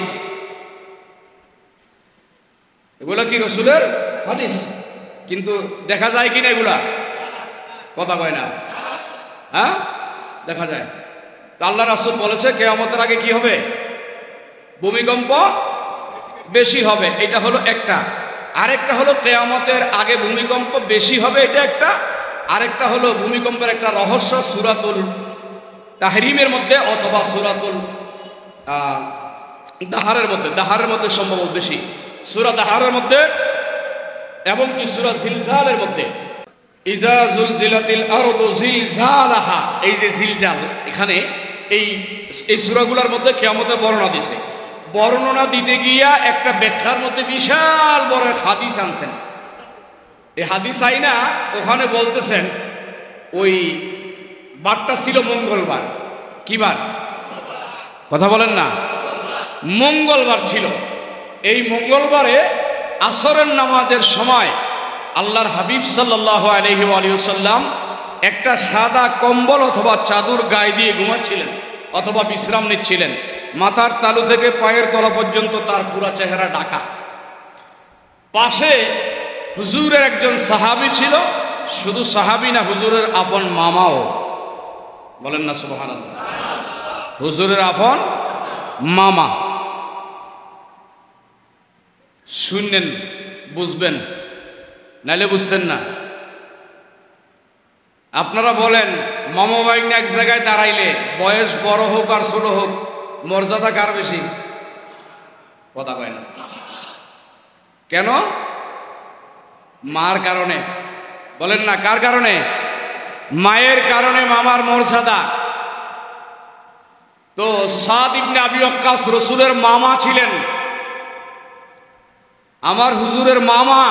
এগুলো কি রসুলের হাদিস। কিন্তু দেখা যায় কিনা এগুলা? কথা কয় না, হ্যাঁ দেখা যায়। তা আল্লাহ রাসূল বলেছে কিয়ামতের আগে কি হবে? ভূমিকম্প বেশি হবে। এটা হলো একটা। আরেকটা হলো কিয়ামতের আগে ভূমিকম্প বেশি হবে, এটা একটা। আরেকটা হলো ভূমিকম্পের একটা রহস্য সূরাতুল তাহরিমের মধ্যে অথবা সূরাতুল দাহারের মধ্যে সম্ভবত বেশি, সূরা দাহারের মধ্যে এবং কি সূরা জিলজালের মধ্যে। ইজা জুলজিলাতিল আরদু জিলজালাহা, এই যে জিলজাল, এখানে এই সূরাগুলোর মধ্যে কিয়ামতের বর্ণনা দিছে। বর্ণনা দিতে গিয়া একটা ব্যাখ্যার মধ্যে বিশাল বড় হাদিস আনছেন। এই হাদিস আইনা ওখানে বলতেছেন ওই বারটা ছিল মঙ্গলবার। কি বার? কথা বলেন না। মঙ্গলবার ছিল। এই মঙ্গলবারে আসরের নামাজের সময় আল্লাহর হাবিব সাল্লাল্লাহু আলাইহি ওয়া সাল্লাম একটা সাদা কম্বল অথবা চাদর গায়ে দিয়ে ঘুমাচ্ছিলেন অথবা বিশ্রাম নিচ্ছিলেন। মাথার তালু থেকে পায়ের তলা পর্যন্ত তার পুরা চেহারা ঢাকা। পাশে হুজুরের একজন সাহাবী ছিল, শুধু সাহাবী না, হুজুরের আপন মামাও। বলেন না সুবহানাল্লাহ। হুজুরের আপন মামা। শুনলেন, বুঝবেন, নাইলে বুঝতেন না। আপনারা বলেন মামা ভাইনা এক জায়গায় দাঁড়াইলে বয়স বড় হোক আর ছোট হোক, মর্যাদা কার বেশি? কথা কয় না কেন? মার কারণে। বলেন না কার কারণে? মায়ের কারণে মামার মর্যাদা। তো সাদ ইবনে আবি ওয়াক্কাস রাসূলের মামা ছিলেন, আমার হুজুরের মামা,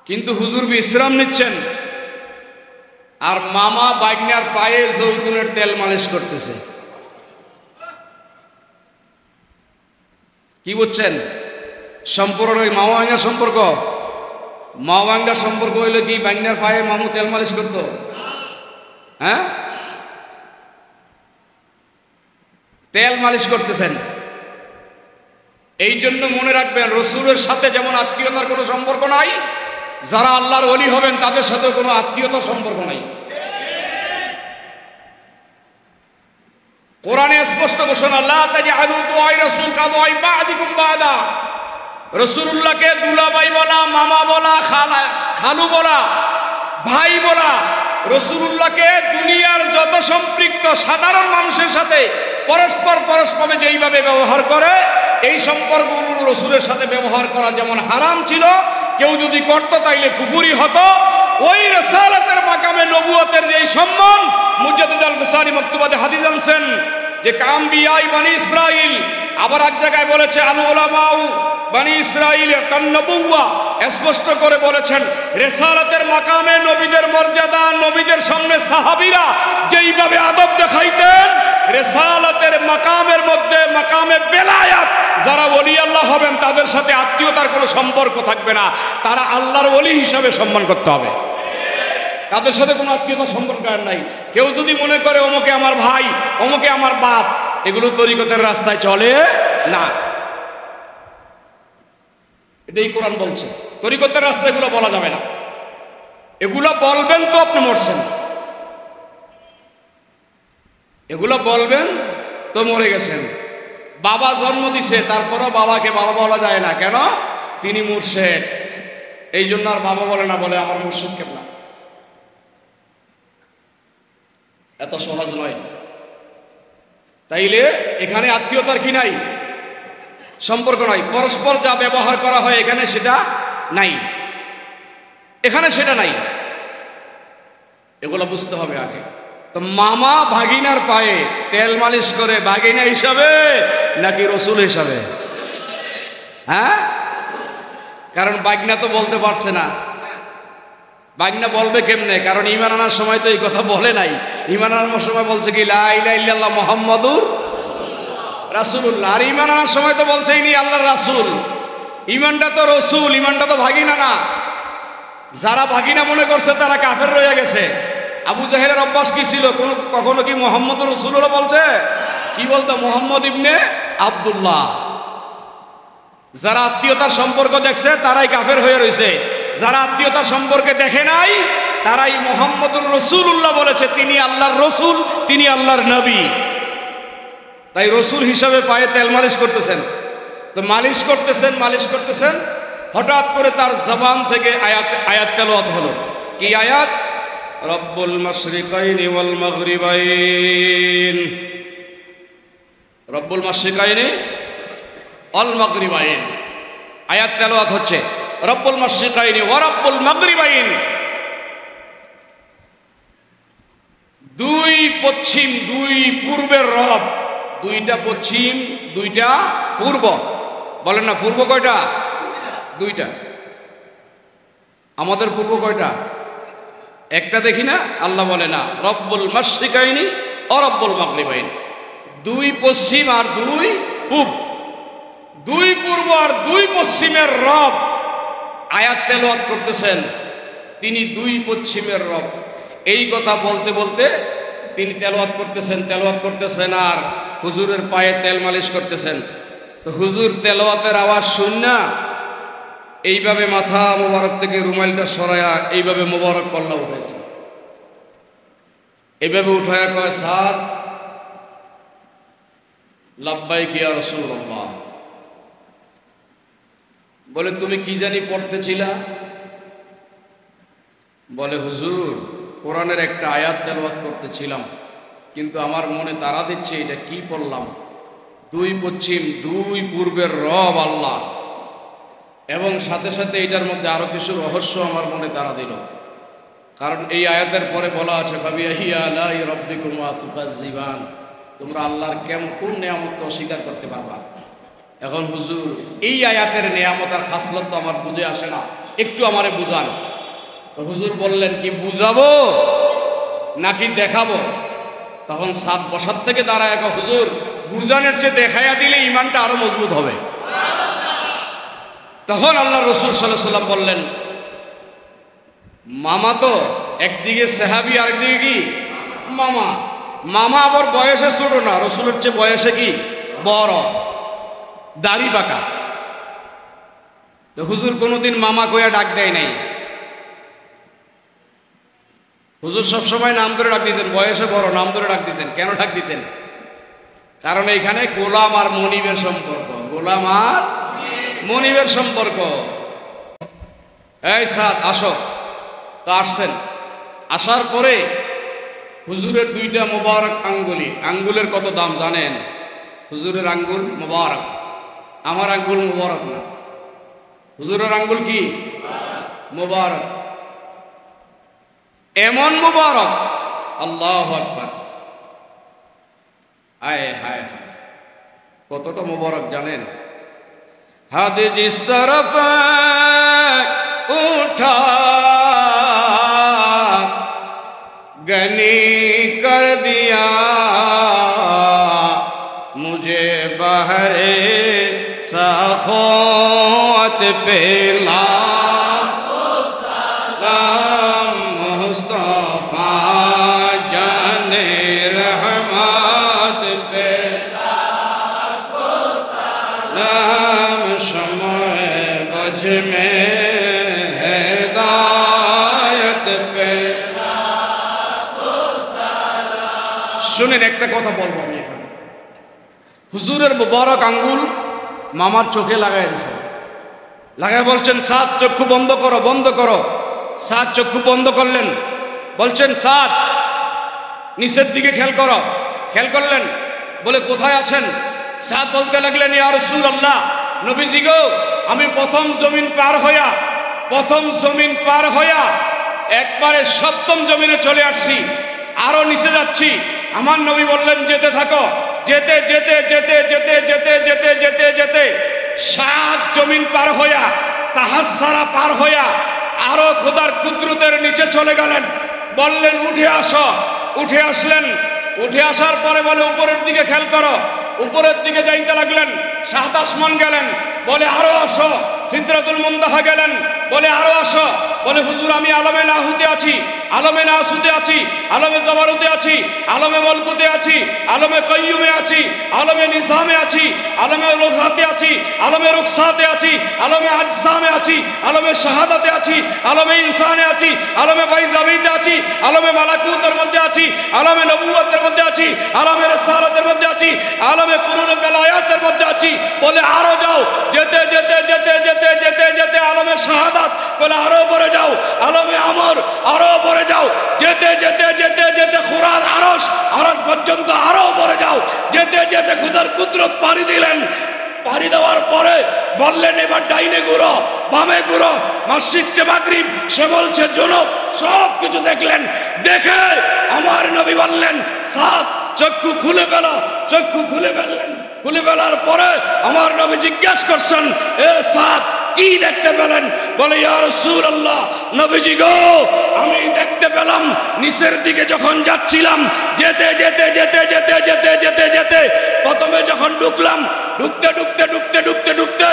কিন্তু হুজুর বিশ্রাম নিচ্ছেন আর মামা বাইগনার পায়ে জৈতুনের তেল মালিশ করতেছে। কি বুঝছেন? সম্পর্ক ওই মামা বাইগনার সম্পর্ক। মামা বাইগনার সম্পর্ক হইলে কি বাইগনার পায়ে মামু তেল মালিশ করতো? হ্যাঁ, তেল মালিশ করতেছেন। এই জন্য মনে রাখবেন, রসুলের সাথে যেমন আত্মীয়তার কোনো সম্পর্ক নাই, যারা আল্লাহর ওলি হবেন তাদের সাথে কোনো আত্মীয়তার সম্পর্ক নাই। কোরআনে স্পষ্ট ঘোষণা, লা তাজআলু দুআই রাসূল কাদুআই বা'দিকুম বা'দা। রাসূলুল্লাহকে দুলাভাই বলা, মামা বলা, খালু বলা, ভাই বলা, রাসূলুল্লাহকে দুনিয়ার যত সম্পৃক্ত সাধারণ মানুষের সাথে পরস্পরে যেইভাবে ব্যবহার করে, এই সম্পর্কগুলো রসুলের সাথে ব্যবহার করা যেমন হারাম ছিল, কেউ যদি করত তাইলে কুফরি হতো। ওই রিসালাতের মাকামে নবুয়তের যে সম্মান, মুজাদ্দিদ আল ফিসানি মকতুবাতে হাদিস আনছেন যে কাম্বিয়াই বানি ইসরাইল, আবার এক জায়গায় বলেছে আল উলামাউ বানি ইসরাইল কান্নবুওয়া, স্পষ্ট করে বলেছেন রিসালাতের মাকামে নবীদের মর্যাদা, নবীদের সামনে সাহাবীরা যেইভাবে আদব দেখাইতেন, রিসালাতের মাকামের মধ্যে মাকামে বেলায়াত যারা ওলি আল্লাহ হবেন তাদের সাথে আত্মীয়তার কোনো সম্পর্ক থাকবে না, তারা আল্লাহর ওলি হিসাবে সম্মান করতে হবে। তাদের সাথে কোনো আত্মীয়তার সম্পর্ক আর নাই। কেউ যদি মনে করে অমুকে আমার ভাই, অমুকে আমার বাপ, এগুলো তরিকতের রাস্তায় চলে না। এটাই কোরআন বলছে, তরিকতের রাস্তায় এগুলো বলা যাবে না। এগুলো বলবেন তো আপনি মরছেন, এগুলো বলবেন তো মরে গেছেন। বাবা জন্ম দিছে, তারপরও বাবাকে বাবা বলা যায় না। কেন? তিনি মুর্শেদ, এই জন্য আর বাবা বলে না, বলে আমার মুর্শেদ কেবলা। এত সহজ নয়। তাইলে এখানে আত্মীয়তার কি নাই? সম্পর্ক নাই। পরস্পর যা ব্যবহার করা হয় এখানে সেটা নাই, এখানে সেটা নাই। এগুলো বুঝতে হবে আগে। তো মামা ভাগিনার পায়ে তেল মালিশ করে ভাগিনা হিসাবে নাকি রসুল হিসাবে? হ্যাঁ, কারণ ভাগিনা তো বলতে পারছে না। ভাগিনা বলবে কেমনে? কারণ ঈমান আনার সময় তো এই কথা বলে নাই। ঈমান আনার সময় বলছে কি লা ইলাহা ইল্লাল্লাহ মুহাম্মাদুর রাসূলুল্লাহ। আর ঈমান আনার সময় তো বলছেই নি আল্লাহর রাসূল। ঈমানটা তো রসুল, ঈমানটা তো ভাগিনা না। যারা ভাগিনা মনে করছে তারা কাফের রয়ে গেছে। আবু জাহেলের অভ্যাস কি ছিল? কখনো কি মুহাম্মদ রাসূলুল্লাহ বলছে? কি বলতো? মুহাম্মদ ইবনে আব্দুল্লাহ। যারা আত্মীয়তার সম্পর্ক দেখছে তারাই কাফের হয়ে রয়েছে। যারা আত্মীয়তার সম্পর্কে দেখে নাই তারাই মুহাম্মদুর রাসূলুল্লাহ বলেছে তিনি আল্লাহর রসুল, তিনি আল্লাহর নবী। তাই রসুল হিসাবে পায়ে তেল মালিশ করতেছেন। তো মালিশ করতেছেন, হঠাৎ করে তার জবান থেকে আয়াত তেলাওয়াত হলো। কি আয়াত? রব্বুল মাশরিকাইনি ওয়াল মাগরিবাইন, রব্বুল মাশরিকাইনি ওয়াল মাগরিবাইন। আয়াত তেলাওয়াত হচ্ছে রব্বুল মাশরিকাইনি ওয়া রব্বুল মাগরিবাইন, দুই পশ্চিম দুই পূর্বের রব, দুইটা পশ্চিম দুইটা পূর্ব। বলেন না পূর্ব কয়টা? দুইটা। আমাদের পূর্ব কয়টা? একটা দেখি না? আল্লাহ বলে না রব্বুল মাশরিকাইনি ও রব্বুল মাগরিবাইনি, দুই পশ্চিম আর দুই পূব, দুই পূর্ব আর দুই পশ্চিমের রব আয়াত তেলাওয়াত করতেছেন, তিনি দুই পশ্চিমের রব। এই কথা বলতে বলতে তিনি তেলাওয়াত করতেছেন আর হুজুরের পায়ে তেল মালিশ করতেছেন। তো হুজুর তেলাওয়াতের আওয়াজ শুননা এইভাবে মাথা মোবারক থেকে রুমাইলটা সরায়া এইভাবে মোবারক কল্লা উঠেছে, এইভাবে উঠায়া কয় সাদ লাব্বাইক ইয়া রাসূলুল্লাহ। বলে তুমি কি জানি পড়তেছিলা? বলে হুজুর কোরআনের একটা আয়াত তেলাওয়াত করতেছিলাম, কিন্তু আমার মনে তাড়া দিচ্ছে এটা কি পড়লাম। দুই পশ্চিম দুই পূর্বের রব আল্লাহ, এবং সাথে সাথে এটার মধ্যে আরো কিছু রহস্য আমার মনে তাড়া দিল। কারণ এই আয়াতের পরে বলা আছে ফাবিআইয়ি আলাই রাব্বিকুমা তুকাজ্জিবান, তোমরা আল্লাহর কোন নিয়ামতকে অস্বীকার করতে পারবা। এখন হুজুর এই আয়াতের নিয়ামত আর খাসলত তো আমার বুঝে আসে না, একটু আমারে বুঝান। তো হুজুর বললেন কি বুঝাবো নাকি দেখাবো? তখন সাত বছর থেকে দাঁড়ায় হুজুর বুঝানোর চেয়ে দেখাইয়া দিলে ইমানটা আরো মজবুত হবে। তখন আল্লাহ রসুল সাল্লাল্লাহু আলাইহি ওয়াসাল্লাম বললেন মামা তো একদিকে সাহাবী আরেকদিকে কি মামা। মামা আবার বয়সে ছোট না, রসুলের চেয়ে বয়সে কি বড়, দাড়ি পাকা। তো হুজুর কোনোদিন মামা কইয়া ডাক দেয় নাই, হুজুর সবসময় নাম ধরে ডাক দিতেন, বয়সে বড় নাম ধরে ডাক দিতেন। কেন ডাক দিতেন? কারণ এইখানে গোলাম আর মনিবের সম্পর্ক, গোলাম আর মনিবের সম্পর্ক। এই সাদ আসো। তো আসছেন, আসার পরে হুজুরের দুইটা মোবারক আঙ্গুলি, আঙ্গুলের কত দাম জানেন? হুজুরের আঙ্গুল মোবারক, আমার আঙ্গুল মোবারক না, হুজুরের আঙ্গুল কি মোবারক, এমন মোবারক আল্লাহু আকবার। আয় হায় হায় কতটা মোবারক জানেন? হাদ জিস তরফ উঠা গনি কর দিয়া মুঝে বহরে সাখওয়াত पे लाखों सलाम मुस्तफा जाने रहमत पे लाखों सलाम शम्ए बज में हिदायत पे लाखों सलाम। শুনেন একটা কথা বলবো আমি এখানে। হুজুরের মুবারক আঙ্গুল মামার চোখে লাগাই দিয়েছে, লাগাই বলছেন সাদ চক্ষু বন্ধ করো, বন্ধ করো। সাদ চক্ষু বন্ধ করলেন, বলছেন সাদ নিচের দিকে খেয়াল করো। খেয়াল করলেন, বলে কোথায় আছেন? সাদ বলতে লাগলেন ইয়া রাসূলুল্লাহ, নবীজি গো আমি প্রথম জমিন পার হইয়া একবারে সপ্তম জমিনে চলে আসছি, আরো নিচে যাচ্ছি। আমার নবী বললেন যেতে থাকো। যেতে যেতে যেতে যেতে যেতে যেতে যেতে যেতে 7 জমিন পার হইয়া তাহাসারা পার হইয়া আরো খোদার কুদরতের নিচে চলে গেলেন। বললেন উঠে আসো। উঠে আসলেন। উঠে আসার পরে বলে উপরের দিকে খেয়াল করো। উপরের দিকে যাইতে লাগলেন, 7 আসমান গেলেন। বলে আরো আসো। সিদরাতুল মুনতাহা গেলেন। বলে আরো আসো। বলে হুজুর আমি আলমে লাহুতে আছি, আলমে নাসুতে আছি, আলমে জাবারুতে আছি, আলমে মলকুতে আছি, আলমে কাইয়ুমে আছি, আলমে নিজামে আছি, আলমে রুহাতে আছি, আলমে রুখসাতে আছি, আলমে আজসামে আছি, আলমে শাহাদাতে আছি, আলমে ইনসানে আছি, আলমে বাইজাবিতে আছি, আলমে মালাকুতের মধ্যে আছি, আলমে নবুয়তের মধ্যে আছি, আলমে রিসালাতের মধ্যে আছি, আলমে কুরুনে বেলায়াতের মধ্যে আছি। বলে আরো যাও। যেতে যেতে যেতে যেতে যেতে যেতে আলমে শাহাদাত। বলে আরো পরে যাও। আলমে আমর, আরো পরে যাও। যেতে যেতে যেতে যেতে খুরার আরশ, আরশ পর্যন্ত আরো পরে যাও। যেতে যেতে খুদার কুদরত পাড়ি দিলেন। পাড়ি দেওয়ার পরে বললেন এবার ডাইনে ঘুরো, বামে ঘুরো, মসজিদ যে মাগরিব, সে বলছে জুনুব, সব কিছু দেখলেন। দেখে আমার নবী বললেন সাদ চক্ষু খুলে ফেলো, চক্ষু খুলে ফেললেন। খুলে ফেলার পরে আমার নবী জিজ্ঞেস করছেন, এ সাদ কি দেখতে পেলেন? বলে ইয়া রাসূলুল্লাহ, নবীজি গো আমি দেখতে পেলাম নিচের দিকে যখন যাচ্ছিলাম, যেতে যেতে যেতে যেতে যেতে যেতে যেতে প্রথমে যখন ঢুকলাম, ঢুকতে ঢুকতে ঢুকতে ঢুকতে ঢুকতে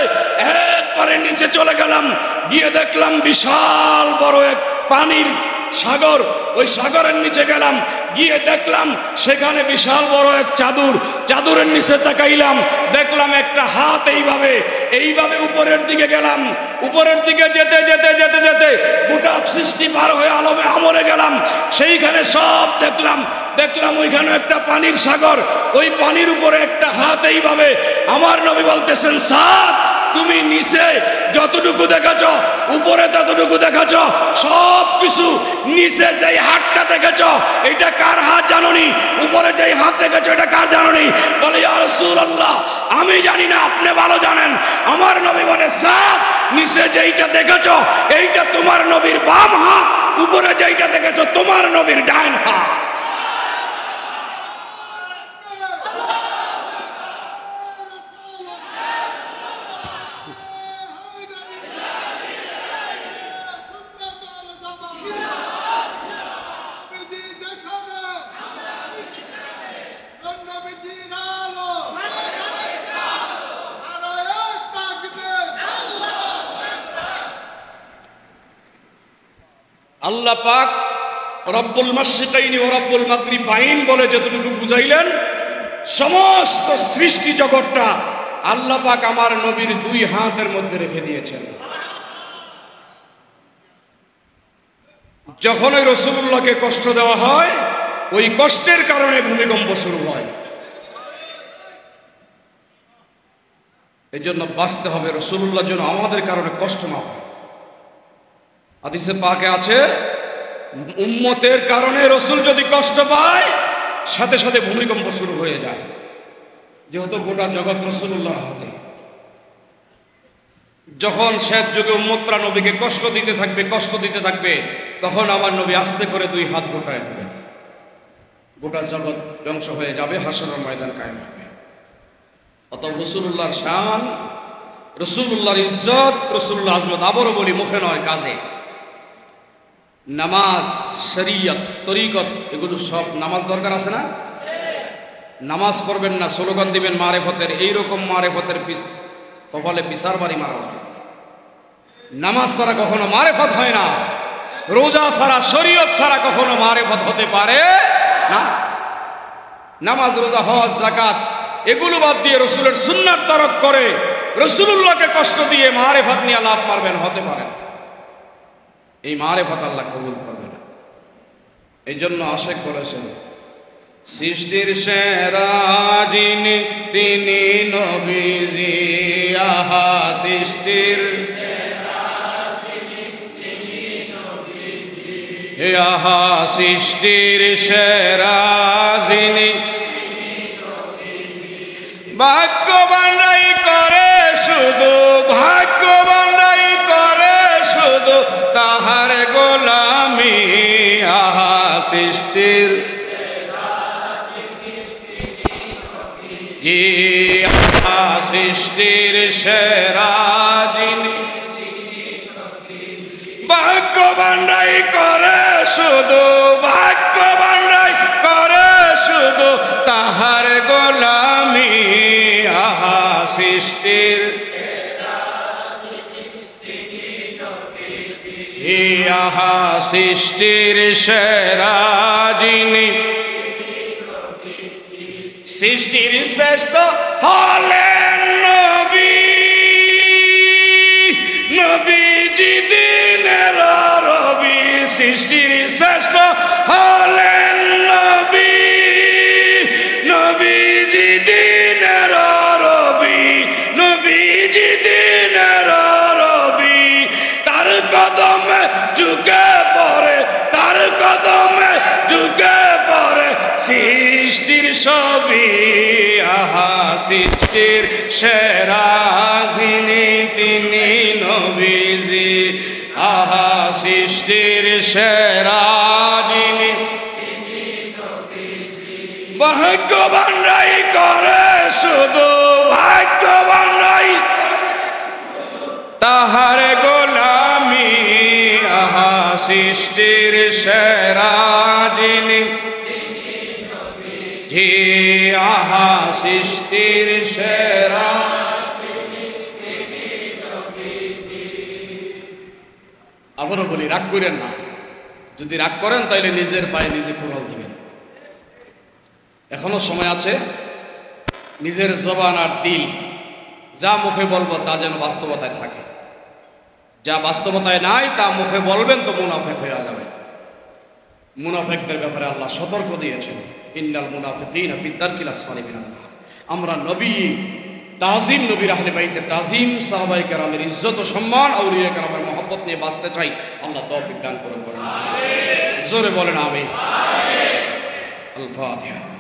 একবারে নিচে চলে গেলাম, গিয়ে দেখলাম বিশাল বড় এক পানির সাগর। ওই সাগরের নিচে গেলাম, গিয়ে দেখলাম সেখানে বিশাল বড় এক চাদর, চাদরের নিচে তাকাইলাম, দেখলাম একটা হাত এইভাবে এইভাবে উপরের দিকে গেলাম। উপরের দিকে যেতে যেতে যেতে যেতে গোটা সৃষ্টি পার হয়ে আলমে আমরে গেলাম, সেইখানে সব দেখলাম। দেখলাম ওইখানে একটা পানির সাগর, ওই পানির উপরে একটা হাত এইভাবে। আমার নবী বলতেছেন সাদ তুমি নিচে যতটুকু দেখাচ্ছ, উপরে ততটুকু দেখাচ্ছ, সব কিছু নিচে যেই হাতটা দেখেছ এটা কার হাত জানোনি? উপরে যেই হাত দেখেছ এটা কার জানোনি? বলে ইয়া রাসূলুল্লাহ আমি জানি না, আপনি ভালো জানেন। আমার নবী বলে সাদ নিচে যেইটা দেখেছ এইটা তোমার নবীর বাম হাত, উপরে যেইটা দেখেছ তোমার নবীর ডান হাত। আল্লাহ পাক রব্বুল মাশরিকাইনি ও রব্বুল মাগরিবাইন বলে যতটুকু বুঝাইলেন, সমস্ত সৃষ্টি জগৎটা আল্লাহ পাক আমার নবীর দুই হাতের মধ্যে রেখে দিয়েছেন। যখন ওই রাসূলুল্লাহকে কষ্ট দেওয়া হয়, ওই কষ্টের কারণে ভূমিকম্প শুরু হয়। এই জন্য বাঁচতে হবে, রাসূলুল্লাহর জন্য আমাদের কারণে কষ্ট না হয়। হাদিসে পাকে আছে উম্মতের কারণে রাসূল যদি কষ্ট পায় সাথে সাথে ভূমিকম্প শুরু হয়ে যায়, যেহেতু গোটা জগৎ রাসূলুল্লাহর হাতে। যখন শেষ যুগে উম্মতরা নবীকে কষ্ট দিতে থাকবে, কষ্ট দিতে থাকবে, তখন আমার নবী আস্তে করে দুই হাত গোটায় দেবেন, গোটা জগৎ ধ্বংস হয়ে যাবে, হাসরের ময়দান কায়েম হবে। অত রাসূলুল্লাহর শান, রাসূলুল্লাহর ইজ্জত, রাসূলুল্লাহর আজমত আবারও বলি মুখে নয় কাজে। নামাজ, শরীয়ত, তরিকত এগুলো সব, নামাজ দরকার আছে না? নামাজ পড়বেন না, স্লোগান দিবেন মারেফতের, এইরকম মারেফতের কপালে বিচার বাড়ি মারা উচিত। নামাজ ছাড়া কখনো মারেফত হয় না, রোজা ছাড়া, শরীয়ত ছাড়া কখনো মারেফত হতে পারে না। নামাজ, রোজা, হজ, যাকাত এগুলো বাদ দিয়ে রসুলের সুন্নাত তরক করে রসুলুল্লাহকে কষ্ট দিয়ে মারেফত নিয়ে লাভ পারবেন, হতে পারেন। এই মারেফত আল্লাহ কবুল করবে না। এই জন্য আশেক বলেছেন সৃষ্টির সেরা যিনি তিনি নবীজি, আহা সৃষ্টির আহা সৃষ্টির সেরা যিনি, ভাগ্যবানরাই করে শুধু, ভাগ্যবানরাই করে শুধু তাহার গোলামি, আহা সৃষ্টির জি, আহা সৃষ্টির সেরা যিনি, ভাগ্যবানরাই করে শুধু, ভাগ্যবানরাই করে শুধু তাহার গোলামি, আহা সৃষ্টির আহা সৃষ্টির সেরা যিনি, সৃষ্টির শ্রেষ্ঠ হলেন নবী, নবীজি দিনের রবি, সৃষ্টির শ্রেষ্ঠ হলেন নবী, নবীজি দিনের রবি, নবীজি দিনের রবি, তার কদমে যুগে পরে, তার কদমে যুগে পরে সৃষ্টির ছবি, আহা সৃষ্টির সেরা যিনি তিনি নবীজি, আহা সৃষ্টির সেরা যিনি ভাগ্যবানরাই করে শুধু ভাগ্যবানরাই তাহার গোলামি, আহা সৃষ্টির সেরা যিনি জি, আহা সৃষ্টির সেরা। আবারও বলি, রাগ করেন না। যদি রাগ করেন তাহলে নিজের পায়ে নিজে কুড়াল দিবেন। এখনো সময় আছে। নিজের জবান আর দিল যা মুখে বলবো তা যেন বাস্তবতায় থাকে। যা বাস্তবতায় নাই তা মুখে বলবেন তো মুনাফেক হয়ে যাবে। মুনাফেকদের ব্যাপারে আল্লাহ সতর্ক দিয়েছেন, ইন্নাল মুনাফিকিনা ফি দারকিল আসফালি মিনান নার। আমরা নবী তাজিম, নবীর আহলে বাইতের তাজিম, সাহাবায়ে কেরামের ইজ্জত ও সম্মান, আউলিয়া কেরামের মহব্বত নিয়ে বাঁচতে চাই। আল্লাহ তৌফিক দান করুন। জোরে বলেন আমিন। আল ফাতিহা।